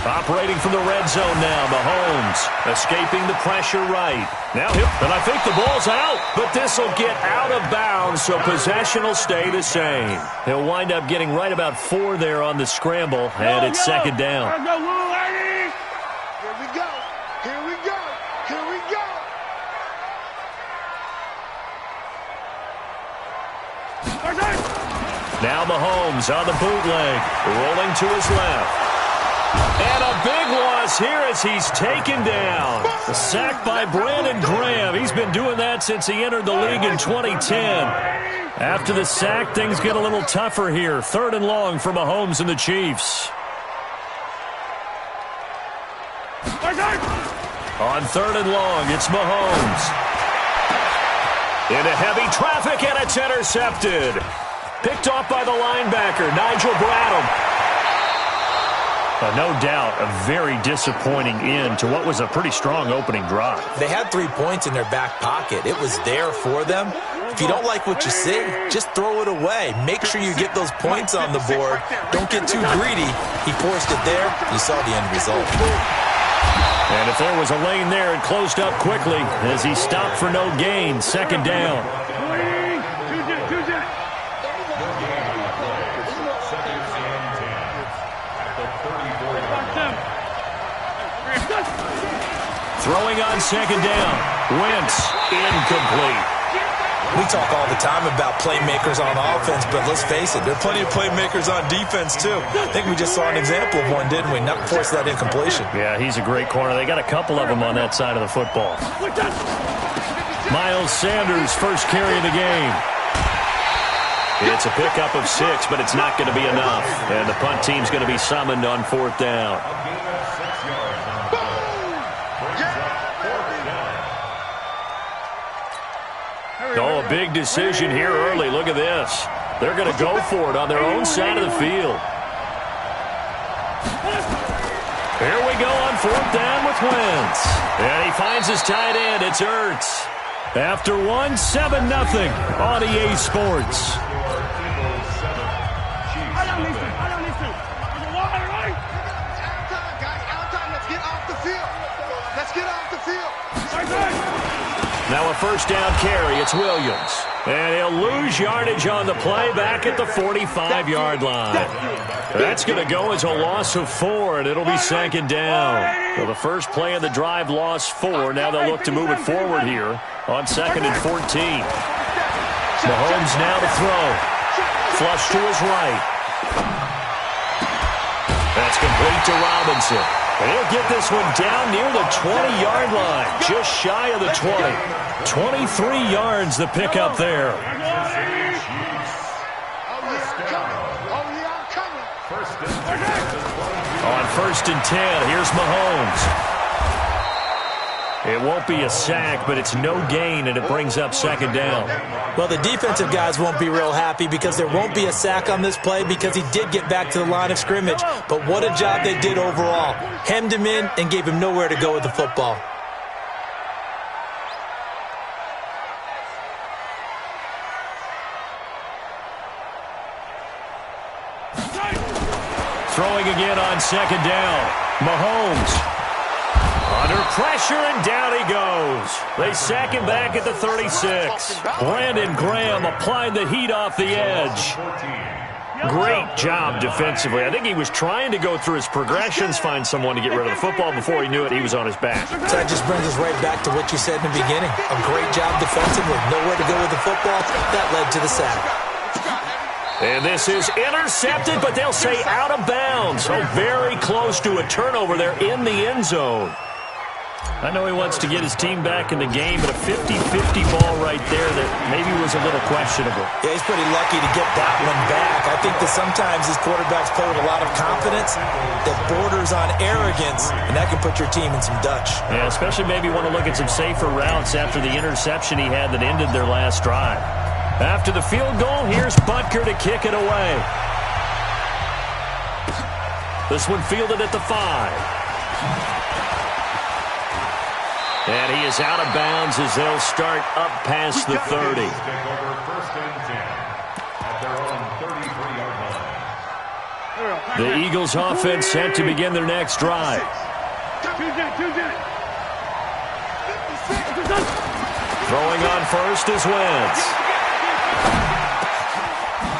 Operating from the red zone now, Mahomes escaping the pressure right. Now, and I think the ball's out, but this will get out of bounds, so possession will stay the same. He'll wind up getting right about 4 there on the scramble, and it's 2nd down. Here we go. Here we go. Here we go. Now Mahomes on the bootleg, rolling to his left. And a big loss here as he's taken down. A sack by Brandon Graham. He's been doing that since he entered the league in 2010. After the sack, things get a little tougher here. 3rd and long for Mahomes and the Chiefs. On 3rd and long, it's Mahomes. Into heavy traffic, and it's intercepted. Picked off by the linebacker, Nigel Bradham. No doubt a very disappointing end to what was a pretty strong opening drive. They had 3 points in their back pocket. It was there for them. If you don't like what you see, just throw it away. Make sure you get those points on the board. Don't get too greedy. He forced it there. You saw the end result. And if there was a lane there, it closed up quickly as he stopped for no gain. 2nd down. Throwing on 2nd down. Wentz, incomplete. We talk all the time about playmakers on offense, but let's face it, there are plenty of playmakers on defense, too. I think we just saw an example of one, didn't we? Not force that incompletion. Yeah, he's a great corner. They got a couple of them on that side of the football. Miles Sanders, first carry of the game. It's a pickup of 6, but it's not going to be enough. And the punt team's going to be summoned on 4th down. Oh, a big decision here early. Look at this. They're going to go for it on their own side of the field. Here we go on 4th down with Wentz. And he finds his tight end. It's Ertz. After 1, 7-0 on EA Sports. Now a 1st down carry. It's Williams. And he'll lose yardage on the play back at the 45-yard line. That's going to go as a loss of 4, and it'll be 2nd down. So the first play of the drive lost 4. Now they'll look to move it forward here on 2nd and 14. Mahomes now to throw. Flush to his right. That's complete to Robinson. And he'll get this one down near the 20-yard line, just shy of the 20. 23 yards the pickup there. On 1st and 10, here's Mahomes. It won't be a sack, but it's no gain, and it brings up 2nd down. Well, the defensive guys won't be real happy because there won't be a sack on this play because he did get back to the line of scrimmage. But what a job they did overall. Hemmed him in and gave him nowhere to go with the football. Throwing again on 2nd down. Mahomes. Under pressure, and down he goes. They sack him back at the 36. Brandon Graham applied the heat off the edge. Great job defensively. I think he was trying to go through his progressions, find someone to get rid of the football. Before he knew it, he was on his back. So that just brings us right back to what you said in the beginning. A great job defensively. Nowhere to go with the football. That led to the sack. And this is intercepted, but they'll say out of bounds. So very close to a turnover there in the end zone. I know he wants to get his team back in the game, but a 50-50 ball right there that maybe was a little questionable. Yeah, he's pretty lucky to get that one back. I think that sometimes these quarterbacks play with a lot of confidence that borders on arrogance, and that can put your team in some Dutch. Yeah, especially maybe want to look at some safer routes after the interception he had that ended their last drive. After the field goal, here's Butker to kick it away. This one fielded at the 5. And he is out of bounds as they'll start up past the 30. The Eagles offense set to begin their next drive. Throwing on 1st is Wentz.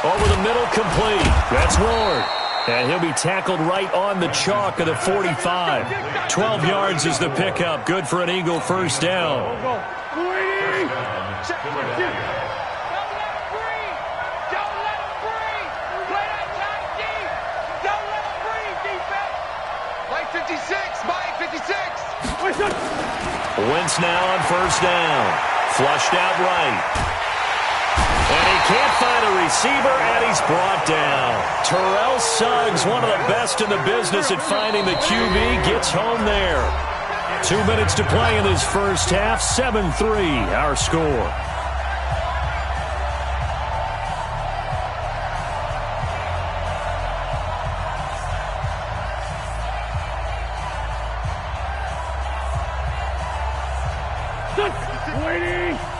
Over the middle, complete. That's Ward. And he'll be tackled right on the chalk of the 45. 12 yards is the pickup. Good for an Eagle 1st down. Wentz now on 1st down. Flushed out right. And he can't find a receiver, and he's brought down. Terrell Suggs, one of the best in the business at finding the QB, gets home there. 2 minutes to play in this first half. 7-3, our score.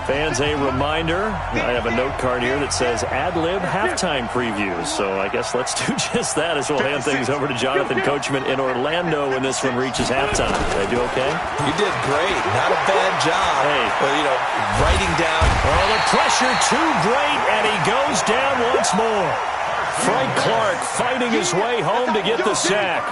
Fans, a reminder, I have a note card here that says ad-lib halftime previews. So I guess let's do just that as we'll hand things over to Jonathan Coachman in Orlando when this one reaches halftime. Did I do okay? You did great. Not a bad job. Hey. Well, you know, writing down. Well, the pressure too great, and he goes down once more. Frank Clark fighting his way home to get the sack.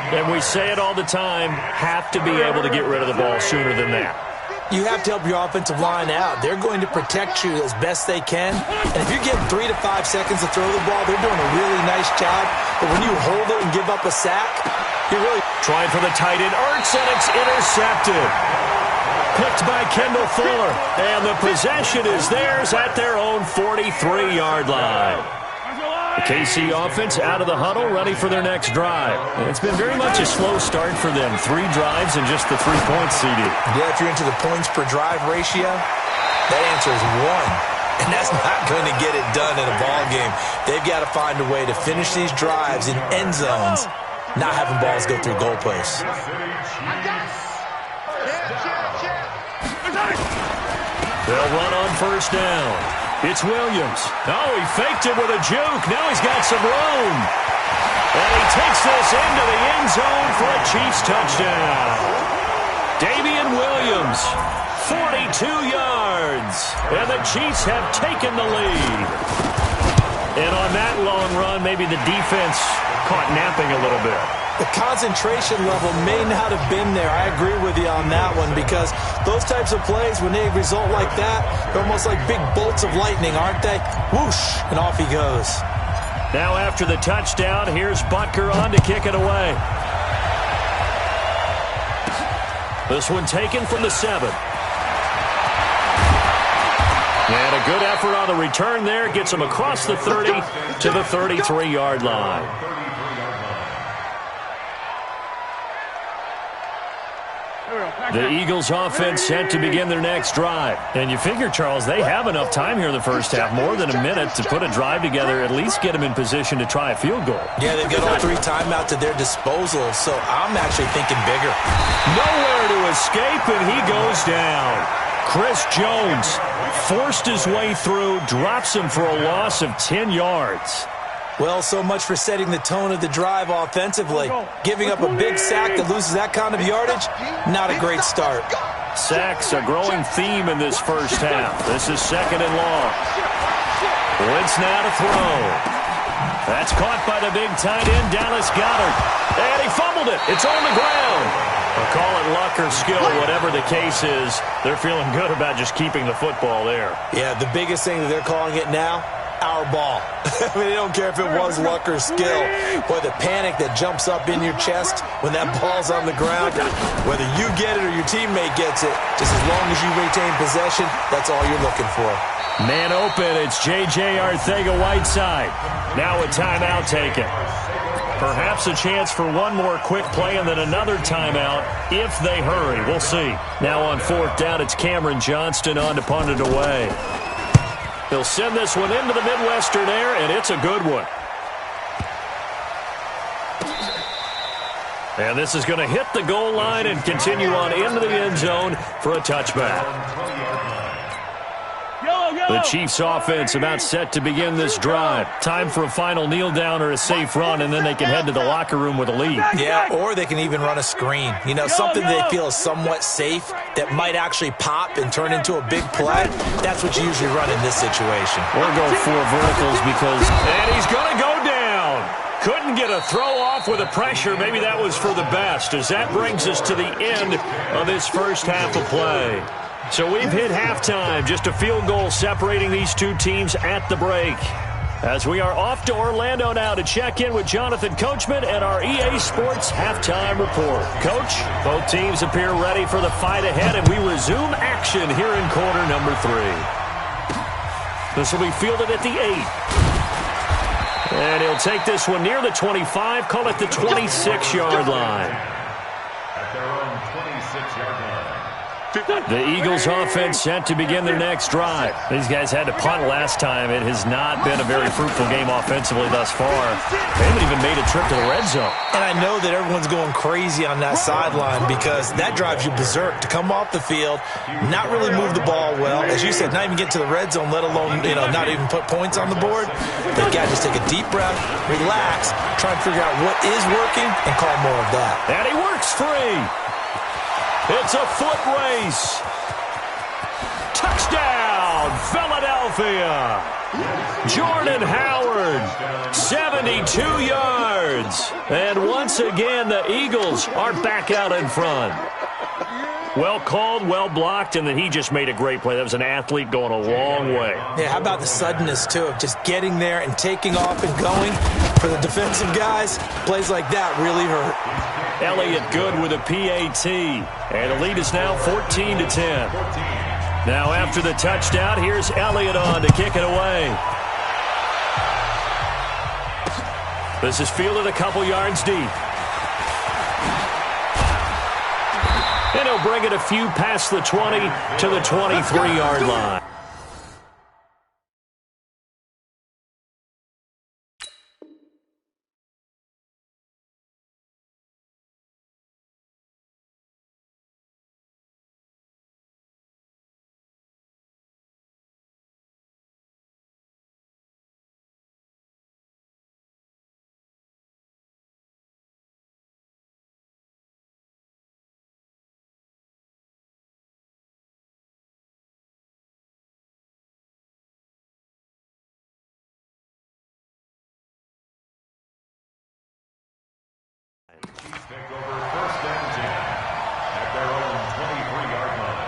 And we say it all the time, have to be able to get rid of the ball sooner than that. You have to help your offensive line out. They're going to protect you as best they can. And if you're getting 3 to 5 seconds to throw the ball, they're doing a really nice job. But when you hold it and give up a sack, you're really trying for the tight end. Ertz, and it's intercepted. picked by Kendall Fuller. And the possession is theirs at their own 43-yard line. The KC offense out of the huddle, ready for their next drive. And it's been very much a slow start for them. 3 drives and just the 3 points, CD. Yeah, if you're into the points per drive ratio, that answer is 1. And that's not going to get it done in a ball game. They've got to find a way to finish these drives in end zones, not having balls go through goalposts. They'll run on first down. It's Williams. Oh, he faked it with a juke. Now he's got some room. And he takes this into the end zone for a Chiefs touchdown. Damian Williams, 42 yards. And the Chiefs have taken the lead. And on that long run, maybe the defense caught napping a little bit. The concentration level may not have been there. I agree with you on that one, because those types of plays, when they result like that, they're almost like big bolts of lightning, aren't they? Whoosh, and off he goes. Now after the touchdown, here's Butker on to kick it away. This one taken from the 7. And a good effort on the return there. Gets him across the 30 to the 33-yard line. The Eagles offense set to begin their next drive. And you figure, Charles, they have enough time here in the first half, more than a minute, to put a drive together, at least get them in position to try a field goal. Yeah, they've got all 3 timeouts at their disposal, so I'm actually thinking bigger. Nowhere to escape, and he goes down. Chris Jones forced his way through, drops him for a loss of 10 yards. Well, so much for setting the tone of the drive offensively. Giving up a big sack that loses that kind of yardage, not a great start. Sacks, a growing theme in this first half. This is 2nd and long. Wentz now to throw. That's caught by the big tight end, Dallas Goedert. And he fumbled it. It's on the ground. I'll call it luck or skill, whatever the case is. They're feeling good about just keeping the football there. Yeah, the biggest thing that they're calling it now, our ball. I mean, they don't care if it was luck or skill. Boy, the panic that jumps up in your chest when that ball's on the ground, whether you get it or your teammate gets it, just as long as you retain possession, that's all you're looking for. Man open, it's J.J. Arcega-Whiteside. Now a timeout taken. Perhaps a chance for one more quick play and then another timeout if they hurry. We'll see. Now on 4th down, it's Cameron Johnston on to punt it away. He'll send this one into the Midwestern air, and it's a good one. And this is going to hit the goal line and continue on into the end zone for a touchback. The Chiefs offense about set to begin this drive. Time for a final kneel down or a safe run, and then they can head to the locker room with a lead. Yeah, or they can even run a screen. You know, something they feel is somewhat safe that might actually pop and turn into a big play. That's what you usually run in this situation. Or go 4 verticals because... And he's going to go down. Couldn't get a throw off with the pressure. Maybe that was for the best, as that brings us to the end of this first half of play. So we've hit halftime, just a field goal separating these two teams at the break. As we are off to Orlando now to check in with Jonathan Coachman and our EA Sports Halftime Report. Coach, both teams appear ready for the fight ahead, and we resume action here in quarter number 3. This will be fielded at the 8. And he'll take this one near the 25, call it the 26-yard line. At their own 26-yard line. The Eagles offense set to begin their next drive. These guys had to punt last time. It has not been a very fruitful game offensively thus far. They haven't even made a trip to the red zone. And I know that everyone's going crazy on that sideline because that drives you berserk to come off the field, not really move the ball well. As you said, not even get to the red zone, let alone, not even put points on the board. They've got to just take a deep breath, relax, try and figure out what is working, and call more of that. And he works free. It's a foot race. Touchdown, Philadelphia. Jordan Howard, 72 yards. And once again, the Eagles are back out in front. Well called, well blocked, and then he just made a great play. That was an athlete going a long way. Yeah, how about the suddenness, too, of just getting there and taking off and going? For the defensive guys, plays like that really hurt. Elliott good with a PAT, and the lead is now 14-10. Now after the touchdown, here's Elliott on to kick it away. This is fielded a couple yards deep. And he'll bring it a few past the 20 to the 23-yard line. Take over first and 10 at their own 23-yard line.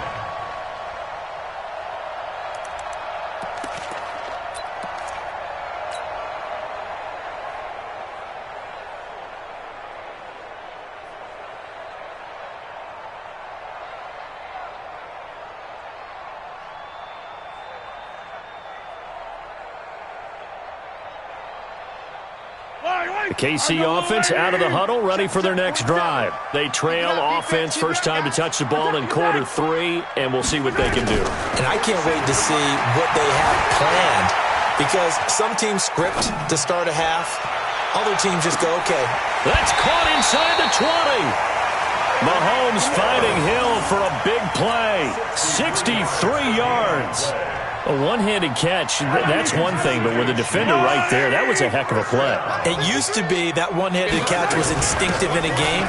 The KC offense out of the huddle, ready for their next drive. They trail offense, first time to touch the ball in quarter 3, and we'll see what they can do. And I can't wait to see what they have planned, because some teams script to start a half. Other teams just go, okay. That's caught inside the 20. Mahomes finding Hill for a big play. 63 yards. A one-handed catch, that's one thing, but with a defender right there, that was a heck of a play. It used to be that one-handed catch was instinctive in a game.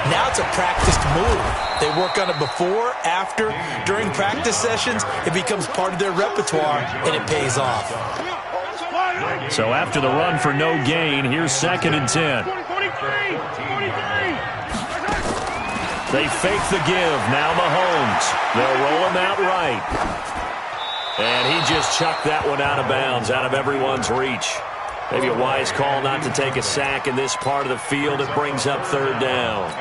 Now it's a practiced move. They work on it before, after, during practice sessions. It becomes part of their repertoire, and it pays off. So after the run for no gain, here's 2nd and 10. They fake the give. Now Mahomes. They'll roll him out right. And he just chucked that one out of bounds, out of everyone's reach. Maybe a wise call not to take a sack in this part of the field. It brings up 3rd down.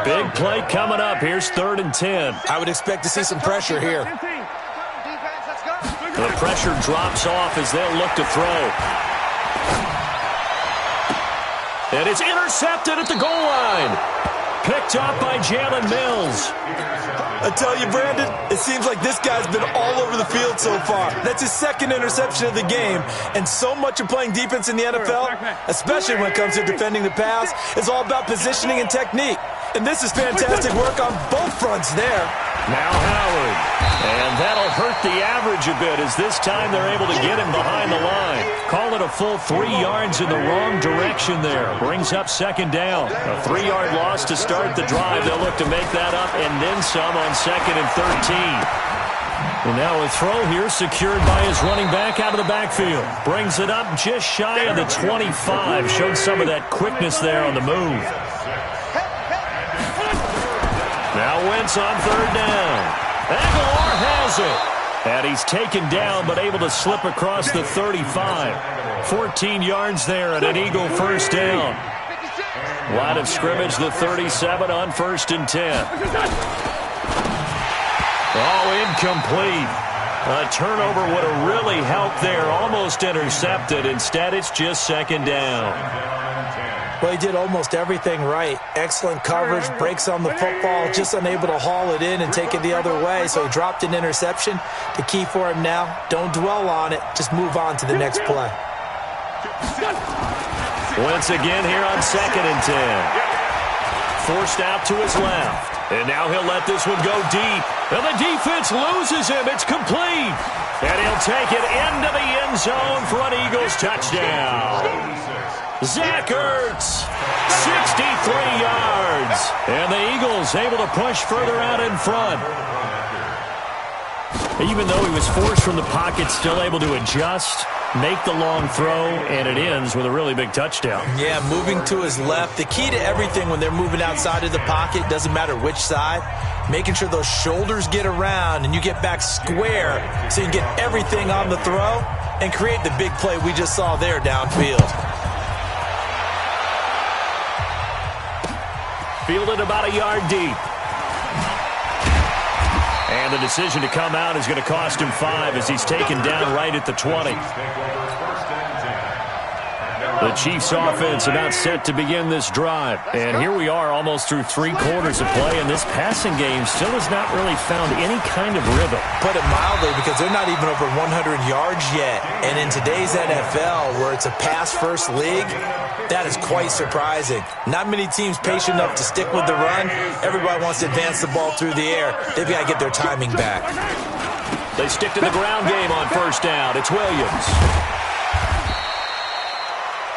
Big play coming up. Here's 3rd and 10. I would expect to see some pressure here. The pressure drops off as they'll look to throw. And it's intercepted at the goal line. Picked up by Jalen Mills. I tell you, Brandon, it seems like this guy's been all over the field so far. That's his 2nd interception of the game. And so much of playing defense in the NFL, especially when it comes to defending the pass, is all about positioning and technique. And this is fantastic work on both fronts there. Now Howard. And that'll hurt the average a bit as this time they're able to get him behind the line. Call it a full 3 yards in the wrong direction there. Brings up 2nd down. A 3-yard loss to start the drive. They'll look to make that up and then some on 2nd and 13. And now a throw here secured by his running back out of the backfield. Brings it up just shy of the 25. Showed some of that quickness there on the move. Now Wentz on 3rd down. Aguilar has it. And he's taken down but able to slip across the 35. 14 yards there and an Eagle 1st down. Line of scrimmage, the 37 on 1st and 10. Oh, incomplete. A turnover would have really helped there. Almost intercepted. Instead, it's just 2nd down. Well, he did almost everything right. Excellent coverage, breaks on the football, just unable to haul it in and take it the other way, so he dropped an interception. The key for him now, don't dwell on it, just move on to the next play. Once again here on 2nd and 10. Forced out to his left. And now he'll let this one go deep. And the defense loses him. It's complete. And he'll take it into the end zone for an Eagles touchdown. Zach Ertz, 63 yards. And the Eagles able to push further out in front. Even though he was forced from the pocket, still able to adjust. make the long throw, and it ends with a really big touchdown. Yeah, moving to his left. The key to everything when they're moving outside of the pocket, doesn't matter which side, making sure those shoulders get around and you get back square so you can get everything on the throw and create the big play we just saw there downfield. Fielded about a yard deep. And the decision to come out is going to cost him 5 as he's taken down right at the 20. The Chiefs offense about set to begin this drive. And here we are almost through 3 quarters of play, and this passing game still has not really found any kind of rhythm. Put it mildly, because they're not even over 100 yards yet. And in today's NFL, where it's a pass-first league, that is quite surprising. Not many teams patient enough to stick with the run. Everybody wants to advance the ball through the air. They've got to get their timing back. They stick to the ground game on first down. It's Williams.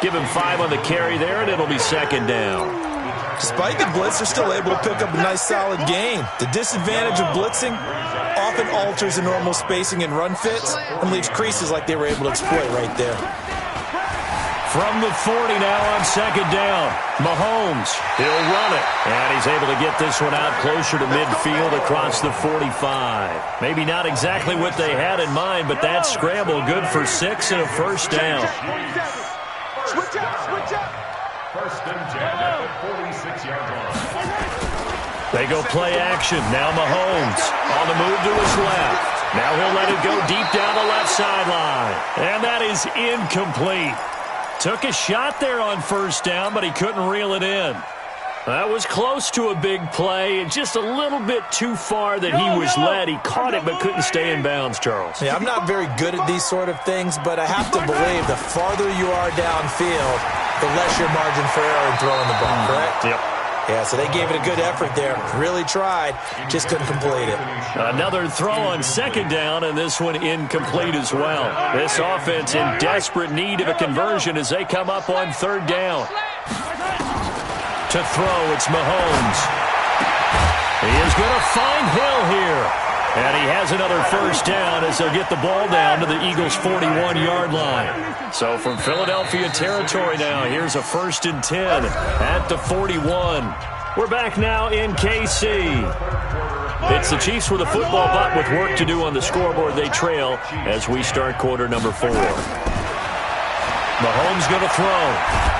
Give him 5 on the carry there, and it'll be second down. Despite the blitz, they're still able to pick up a nice, solid gain. The disadvantage of blitzing often alters the normal spacing and run fits and leaves creases like they were able to exploit right there. From the 40 now on second down. Mahomes, he'll run it. And he's able to get this one out closer to midfield across the 45. Maybe not exactly what they had in mind, but that scramble good for 6 and a first down. Switch up. First and 10 at the 46-yard line. They go play action. Now Mahomes on the move to his left. Now he'll let it go deep down the left sideline. And that is incomplete. Took a shot there on first down, but he couldn't reel it in. That was close to a big play, just a little bit too far that he was led. He caught it but couldn't stay in bounds, Charles. Yeah, I'm not very good at these sort of things, but I have to believe the farther you are downfield, the less your margin for error in throwing the ball, correct? Yep. Yeah, so they gave it a good effort there. Really tried, just couldn't complete it. Another throw on second down, and this one incomplete as well. This offense in desperate need of a conversion as they come up on third down. To throw, it's Mahomes. He is going to find Hill here. And he has another first down as they'll get the ball down to the Eagles' 41-yard line. So from Philadelphia territory now, here's a 1st and 10 at the 41. We're back now in KC. It's the Chiefs with a football, but with work to do on the scoreboard, they trail as we start quarter number 4. Mahomes going to throw.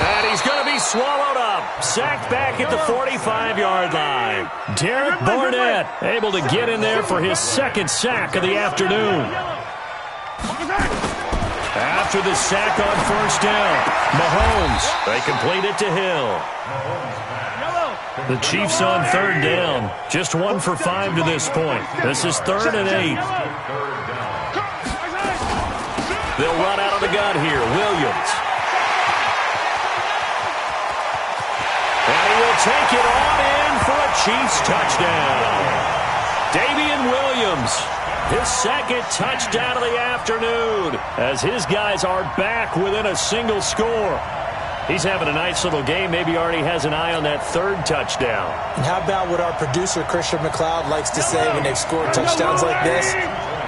And he's going to be swallowed up. Sacked back at the 45-yard line. Derek Barnett able to get in there for his 2nd sack of the afternoon. After the sack on first down, Mahomes, they complete it to Hill. The Chiefs on third down. Just 1 for 5 to this point. This is 3rd and 8. They'll run out of the gun here. Williams. And he will take it on in for a Chiefs touchdown. Damian Williams, his 2nd touchdown of the afternoon, as his guys are back within a single score. He's having a nice little game. Maybe already has an eye on that 3rd touchdown. And how about what our producer, Christian McLeod, likes to say when they've scored touchdowns like this?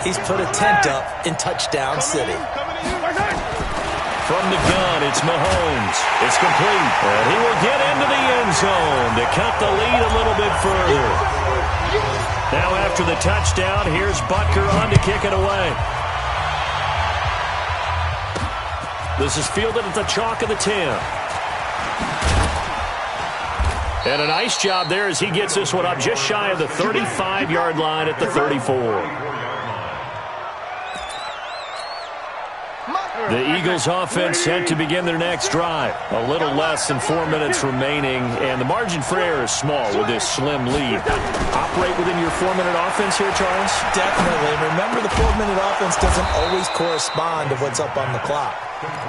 He's put a tent up in Touchdown City. From the gun, it's Mahomes. It's complete. And he will get into the end zone to cut the lead a little bit further. Now after the touchdown, here's Butker on to kick it away. This is fielded at the chalk of the 10. And a nice job there as he gets this one up just shy of the 35-yard line at the 34. The Eagles offense set to begin their next drive. A little less than 4 minutes remaining, and the margin for error is small with this slim lead. Operate within your 4-minute offense here, Charles? Definitely. Remember, the 4-minute offense doesn't always correspond to what's up on the clock.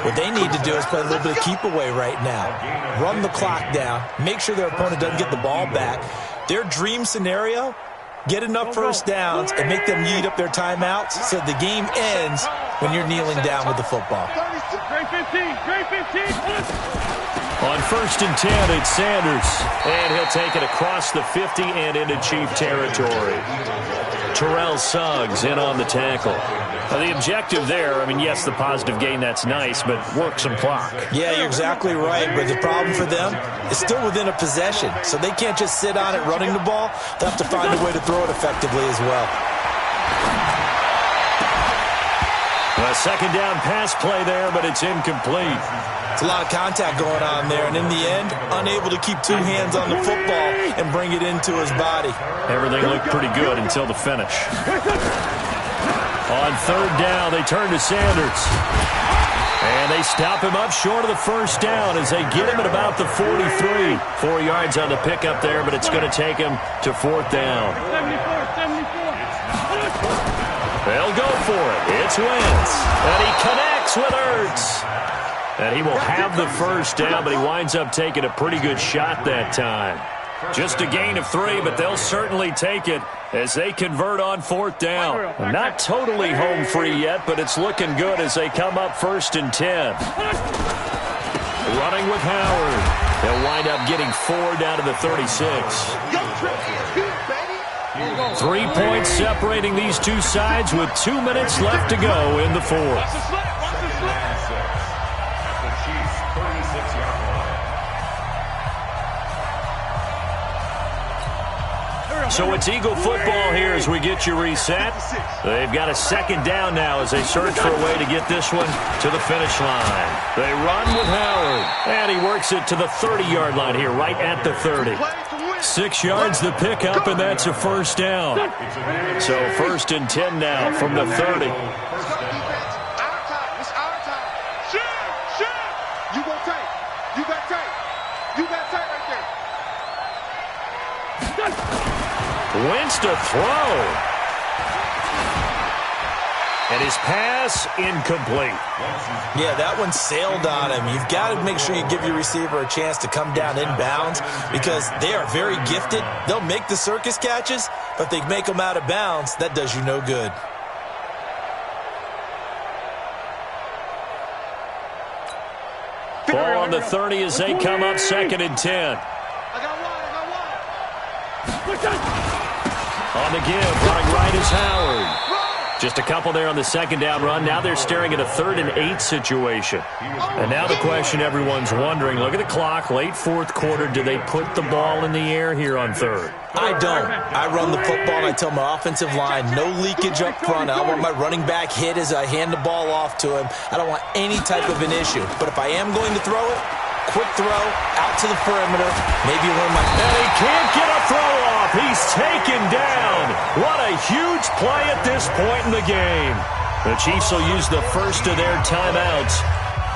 What they need to do is play a little bit of keep away right now. Run the clock down. Make sure their opponent doesn't get the ball back. Their dream scenario, get enough first downs and make them eat up their timeouts so the game ends when you're kneeling down with the football. On 1st and 10, it's Sanders. And he'll take it across the 50 and into Chief territory. Terrell Suggs in on the tackle. The objective there, I mean, yes, the positive gain, that's nice, but work some clock. Yeah, you're exactly right, but the problem for them is still within a possession, so they can't just sit on it running the ball. They'll have to find a way to throw it effectively as well. A second down pass play there, but it's incomplete. It's a lot of contact going on there, and in the end, unable to keep two hands on the football and bring it into his body. Everything looked pretty good until the finish. On third down, they turn to Sanders. And they stop him up short of the first down as they get him at about the 43. 4 yards on the pickup there, but it's going to take him to fourth down. They'll go for it. It's Wentz. And he connects with Ertz. And he will have the first down, but he winds up taking a pretty good shot that time. Just a gain of 3, but they'll certainly take it as they convert on fourth down. Not totally home free yet, but it's looking good as they come up 1st and 10. Running with Howard. They'll wind up getting 4 down to the 36. 3 points separating these two sides with 2 minutes left to go in the fourth. So it's Eagle football here as we get you reset. They've got a second down now as they search for a way to get this one to the finish line. They run with Howard, and he works it to the 30-yard line here, right at the 30. 6 yards the pickup, and that's a first down. So 1st and 10 now from the 30. Wentz to throw. And his pass incomplete. Yeah, that one sailed on him. You've got to make sure you give your receiver a chance to come down inbounds because they are very gifted. They'll make the circus catches, but they make them out of bounds. That does you no good. Ball on the 30 as they come up 2nd and 10. On the give, running right is Howard. Just a couple there on the second down run. Now they're staring at a 3rd and 8 situation. And now the question everyone's wondering, look at the clock, late fourth quarter, do they put the ball in the air here on 3rd? I don't. I run the football and I tell my offensive line, no leakage up front. I want my running back hit as I hand the ball off to him. I don't want any type of an issue. But if I am going to throw it, quick throw, out to the perimeter, maybe one of my... And he can't get a throw off. He's taken down. What a huge play at this point in the game. The Chiefs will use the first of their timeouts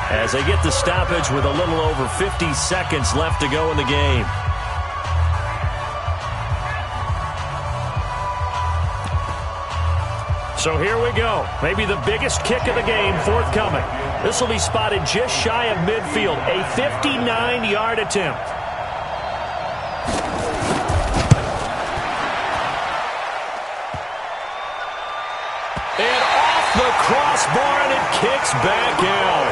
as they get the stoppage with a little over 50 seconds left to go in the game. So here we go. Maybe the biggest kick of the game forthcoming. This will be spotted just shy of midfield. A 59-yard attempt. And off the crossbar, and it kicks back out.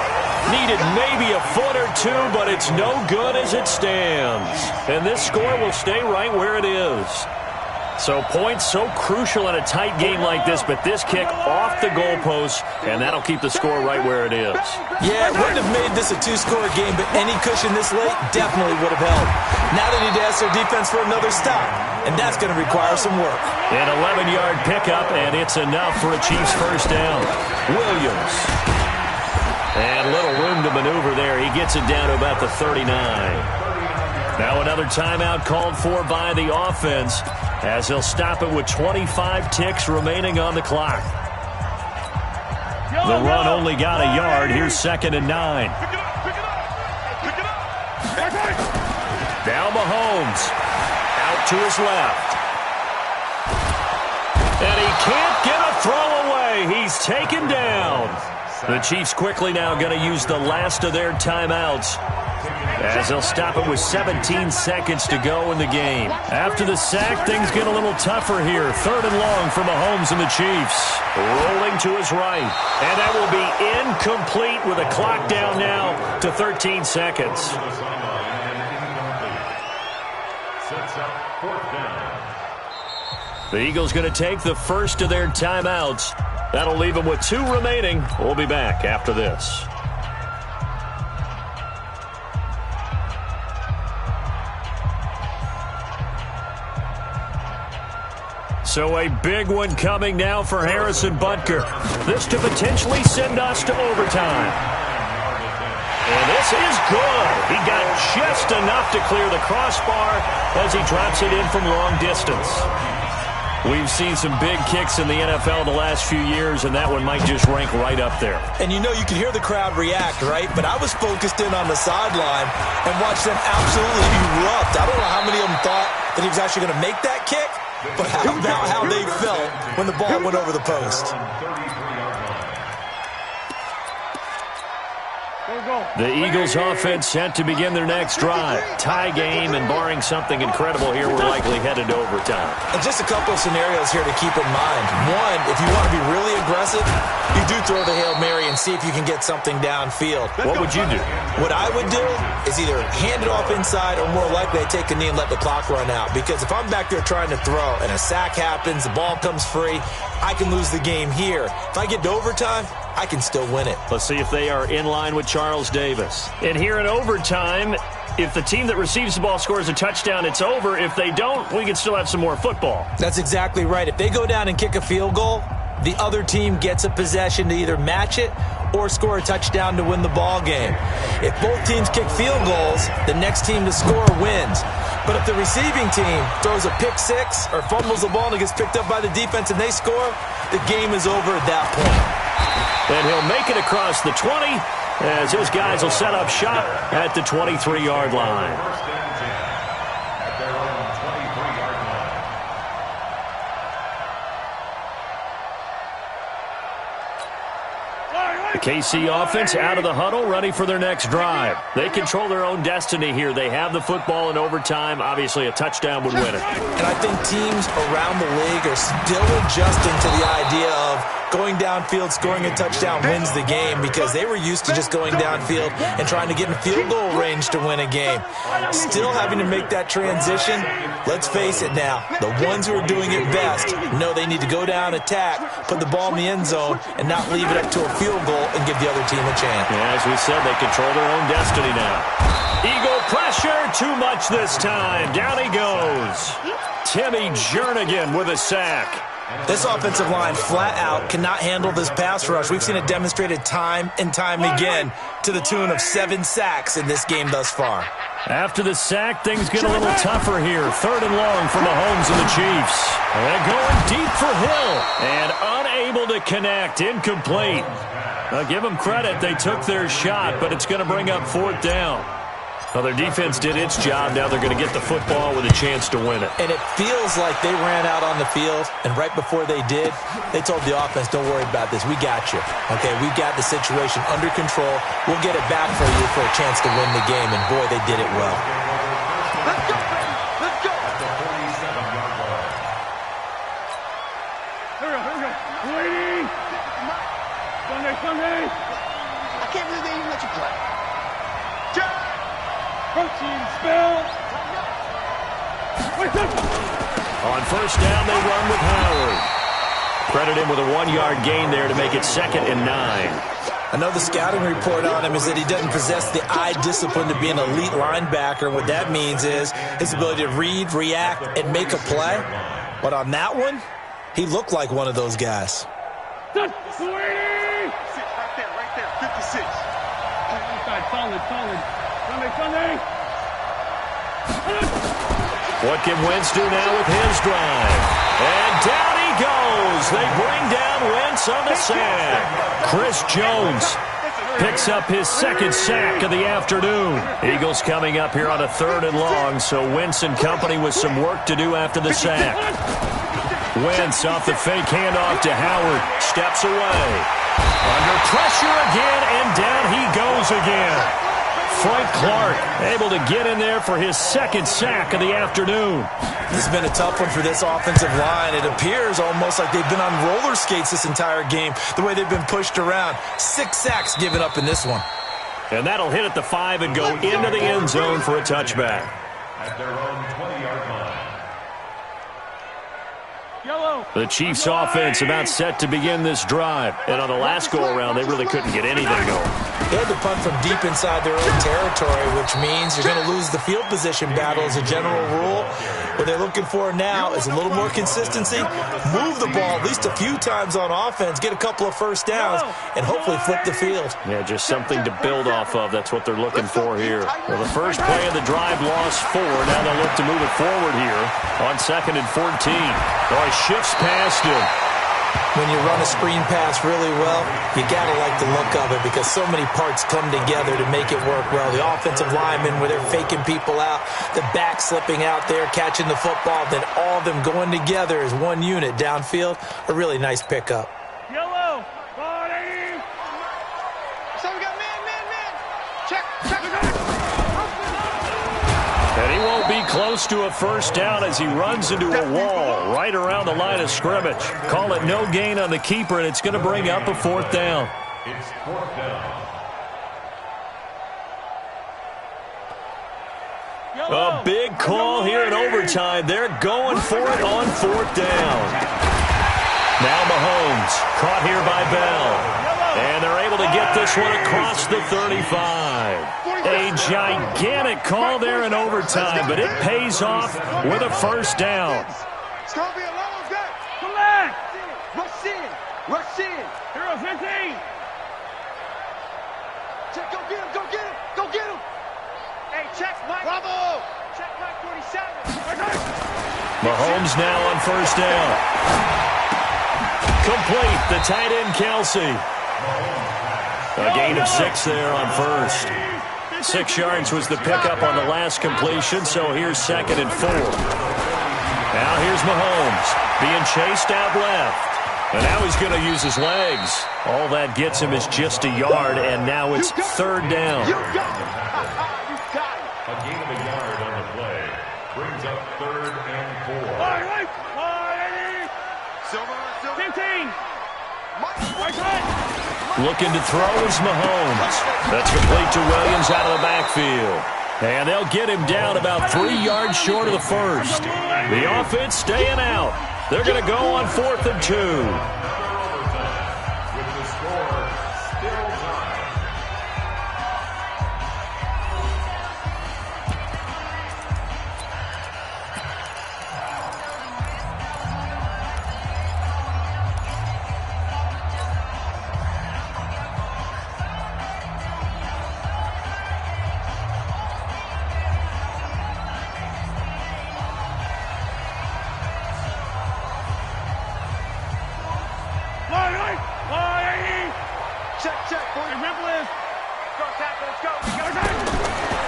Needed maybe a foot or two, but it's no good as it stands. And this score will stay right where it is. So points so crucial in a tight game like this, but this kick off the goalpost, and that'll keep the score right where it is. Yeah, it wouldn't have made this a two-score game, but any cushion this late definitely would have helped. Now they need to ask their defense for another stop, and that's going to require some work. An 11-yard pickup, and it's enough for a Chiefs first down. Williams. And little room to maneuver there. He gets it down to about the 39. Now another timeout called for by the offense as they'll stop it with 25 ticks remaining on the clock. The run only got a yard. Here's 2nd and 9. Now Mahomes out to his left. And he can't get a throw away. He's taken down. The Chiefs quickly now going to use the last of their timeouts as they'll stop it with 17 seconds to go in the game. After the sack, things get a little tougher here. 3rd and long for Mahomes and the Chiefs. Rolling to his right. And that will be incomplete with a clock down now to 13 seconds. Sets up 4th down. The Eagles going to take the first of their timeouts. That'll leave them with 2 remaining. We'll be back after this. So a big one coming now for Harrison Butker. This to potentially send us to overtime. And this is good. He got just enough to clear the crossbar as he drops it in from long distance. We've seen some big kicks in the NFL the last few years, and that one might just rank right up there. And you know, you can hear the crowd react, right? But I was focused in on the sideline and watched them absolutely erupt. I don't know how many of them thought that he was actually going to make that kick, but how about how they felt when the ball went over the post? The Eagles offense set to begin their next drive. Tie game, and barring something incredible here, we're likely headed to overtime. And just a couple of scenarios here to keep in mind. One, if you want to be really aggressive, you do throw the Hail Mary and see if you can get something downfield. What would you do? What I would do is either hand it off inside or more likely I take a knee and let the clock run out. Because if I'm back there trying to throw and a sack happens, the ball comes free, I can lose the game here. If I get to overtime, I can still win it. Let's see if they are in line with Charles Davis. And here in overtime, if the team that receives the ball scores a touchdown, it's over. If they don't, we can still have some more football. That's exactly right. If they go down and kick a field goal, the other team gets a possession to either match it or score a touchdown to win the ball game. If both teams kick field goals, the next team to score wins. But if the receiving team throws a pick six or fumbles the ball and it gets picked up by the defense and they score, the game is over at that point. And he'll make it across the 20 as his guys will set up shop at the 23-yard line. The KC offense out of the huddle, ready for their next drive. They control their own destiny here. They have the football in overtime. Obviously, a touchdown would win it. And I think teams around the league are still adjusting to the idea of going downfield, scoring a touchdown wins the game, because they were used to just going downfield and trying to get in field goal range to win a game. Still having to make that transition. Let's face it now, the ones who are doing it best know they need to go down, attack, put the ball in the end zone, and not leave it up to a field goal and give the other team a chance. Yeah, as we said, they control their own destiny now. Eagle pressure, too much this time. Down he goes. Timmy Jernigan with a sack. This offensive line flat out cannot handle this pass rush. We've seen it demonstrated time and time again to the tune of 7 sacks in this game thus far. After the sack, things get a little tougher here. 3rd and long for Mahomes and the Chiefs. And going deep for Hill. And unable to connect. Incomplete. Give them credit. They took their shot, but it's going to bring up 4th down. Well, their defense did its job. Now they're going to get the football with a chance to win it. And it feels like they ran out on the field, and right before they did, they told the offense, don't worry about this. We got you. Okay, we got the situation under control. We'll get it back for you for a chance to win the game, and boy, they did it well. Let's go! Let's go! Here we go. Waiting! Sunday! I can't believe they even let you play. Protein spill. On 1st down, they run with Howard. Credit him with a 1-yard gain there to make it 2nd and 9. I know the scouting report on him is that he doesn't possess the eye discipline to be an elite linebacker. What that means is his ability to read, react, and make a play. But on that one, he looked like one of those guys. Right there, 56. Solid. Sunday. What can Wentz do now with his drive? And down he goes. They bring down Wentz on the sack. Chris Jones picks up his 2nd sack of the afternoon. Eagles coming up here on a 3rd and long, so Wentz and company with some work to do after the sack. Wentz off the fake handoff to Howard. Steps away. Under pressure again, and down he goes again. Frank Clark able to get in there for his 2nd sack of the afternoon. This has been a tough one for this offensive line. It appears almost like they've been on roller skates this entire game, the way they've been pushed around. 6 sacks given up in this one. And that'll hit at the 5 and go into the end zone for a touchback. At their own 20-yard line. The Chiefs offense about set to begin this drive. And on the last go-around, they really couldn't get anything going. They had to punt from deep inside their own territory, which means you're going to lose the field position battle as a general rule. What they're looking for now is a little more consistency, move the ball at least a few times on offense, get a couple of first downs, and hopefully flip the field. Yeah, just something to build off of. That's what they're looking for here. Well, the first play of the drive lost 4. Now they'll look to move it forward here on 2nd and 14. Oh, he shifts past him. When you run a screen pass really well, you got to like the look of it because so many parts come together to make it work well. The offensive linemen, where they're faking people out, the back slipping out there, catching the football, then all of them going together as one unit downfield, a really nice pickup. Yellow, body. So we got man. Check. And he won't be close to a first down as he runs into a wall right around the line of scrimmage. Call it no gain on the keeper, and it's going to bring up a 4th down. It's 4th down. A big call here in overtime. They're going for it on 4th down. Now Mahomes, caught here by Bell. And they're able to get this one across the 35. A gigantic call there in overtime, but it pays off with a first down. It's going to be a long day. Collect. Rush in. Hero 15. Check, go get him. Hey, check, Mike. Bravo. Check, Mike 47. Mahomes now on first down. Complete, the tight end Kelsey. A gain of 6 there on first. 6 yards was the pickup on the last completion, so here's 2nd and 4. Now here's Mahomes being chased out left. And now he's going to use his legs. All that gets him is just a yard, and now it's 3rd down. A gain of a yard on the play brings up 3rd and 4. 15. Looking to throw is Mahomes. That's complete to Williams out of the backfield. And they'll get him down about 3 yards short of the first. The offense staying out. They're going to go on 4th and 2. With the score still tied.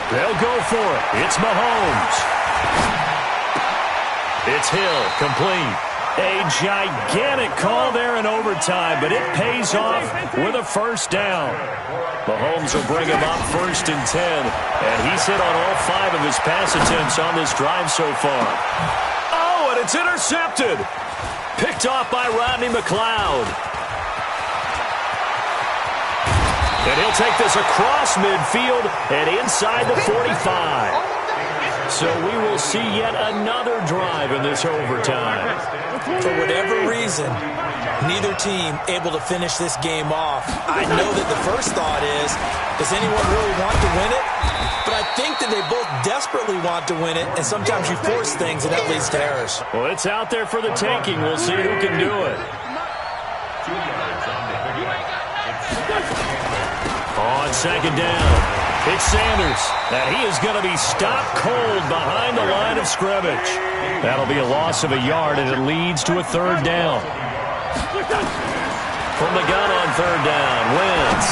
They'll go for it. It's Mahomes. It's Hill, complete. A gigantic call there in overtime, but it pays off with a first down. Mahomes will bring him up 1st and 10, and he's hit on all 5 of his pass attempts on this drive so far. Oh, and it's intercepted. Picked off by Rodney McLeod. And he'll take this across midfield and inside the 45. So we will see yet another drive in this overtime. For whatever reason, neither team able to finish this game off. I know that the first thought is, does anyone really want to win it? But I think that they both desperately want to win it, and sometimes you force things, and that leads to errors. Well, it's out there for the taking. We'll see who can do it. 2 yards on the pickup. On 2nd down, it's Sanders, and he is going to be stopped cold behind the line of scrimmage. That'll be a loss of a yard, and it leads to a 3rd down. From the gun on 3rd down, Wentz.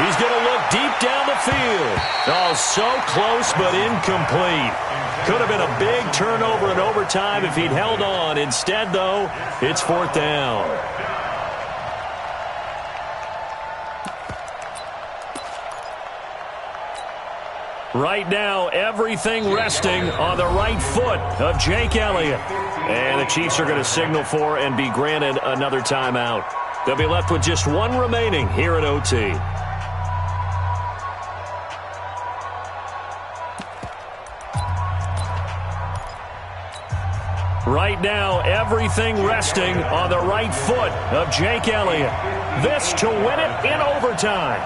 He's going to look deep down the field. Oh, so close, but incomplete. Could have been a big turnover in overtime if he'd held on. Instead, though, it's 4th down. Right now, everything resting on the right foot of Jake Elliott. And the Chiefs are going to signal for and be granted another timeout. They'll be left with just 1 remaining here at OT. Right now, everything resting on the right foot of Jake Elliott. This to win it in overtime.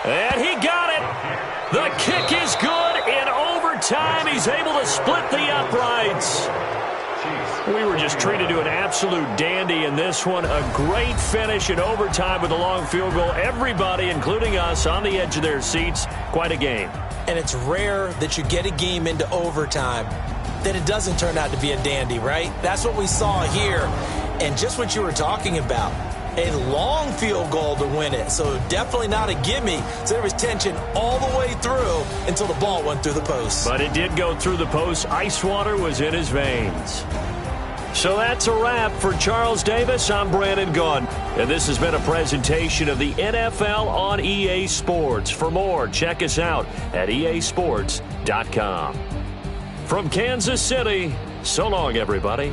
And he got it. The kick is good in overtime. He's able to split the uprights. We were just treated to an absolute dandy in this one. A great finish in overtime with a long field goal. Everybody, including us, on the edge of their seats. Quite a game. And it's rare that you get a game into overtime that it doesn't turn out to be a dandy, right? That's what we saw here. And just what you were talking about, a long field goal to win it. So definitely not a gimme. So there was tension all the way through until the ball went through the post. But it did go through the post. Ice water was in his veins. So that's a wrap for Charles Davis. I'm Brandon Gaudin. And this has been a presentation of the NFL on EA Sports. For more, check us out at easports.com. From Kansas City, so long, everybody.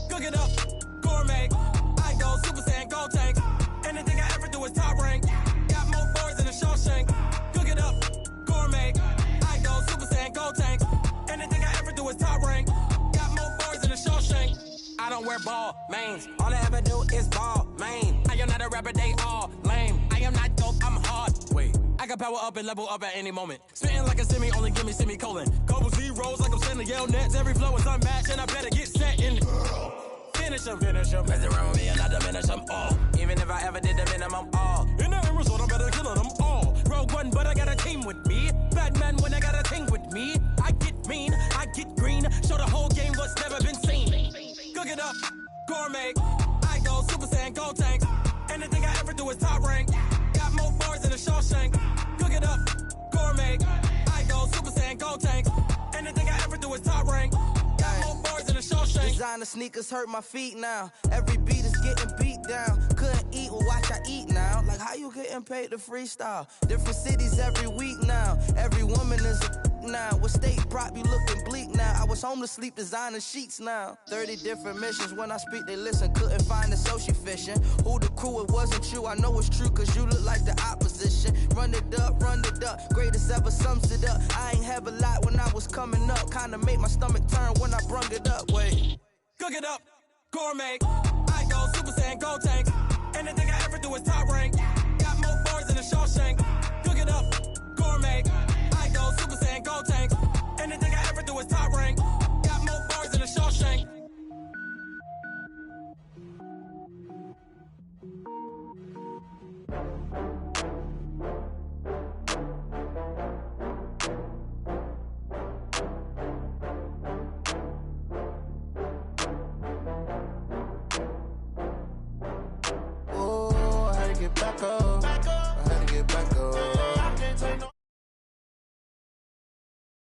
Cook it up, gourmet. I go Super Saiyan, go tank. Anything I ever do is top rank. Got more boards than a Shawshank. Cook it up, gourmet. I go Super Saiyan, go tank. Anything I ever do is top rank. Got more boards than a Shawshank. I don't wear ball mains. All I ever do is ball main. I am not a rapper, they all lame. I am not dope, I'm hard. Wait, I can power up and level up at any moment. Spitting like a semi, only give me semicolon. Couple zeros like I'm sending yell nets. Every flow is unmatched and I better get set in. Finish him. Mess around with me and I diminish them all. Even if I ever did the minimum, all. In the end result, I'm better killing them all. Rogue One, but I got a team with me. Batman when I got a team with me. I get mean, I get green. Show the whole game what's never been seen. Cook it up, gourmet. I go Super Saiyan, go tank. Anything I ever do is top rank. Got more bars than a Shawshank. Cook it up, gourmet. I go Super Saiyan, go tank. Anything I ever do is top rank. Designer sneakers hurt my feet now. Every beat is getting beat down. Couldn't eat, well watch I eat now. Like how you getting paid to freestyle? Different cities every week now. Every woman is a now. With state prop, you looking bleak now. I was home to sleep, designer sheets now. 30 different missions. When I speak, they listen. Couldn't find the social fishing. Who the crew, it wasn't you. I know it's true, cause you look like the opposition. Run it up. Greatest ever sums it up. I ain't have a lot when I was coming up. Kinda made my stomach turn when I brung it up. Wait. Cook it up, gourmet. I go Super Saiyan, go tank. Anything I ever do is top rank. Got more boards than a Shawshank. Cook it up, gourmet. I go Super Saiyan, go tank. Anything I ever do is top rank. Got more boards than a Shawshank. Back up.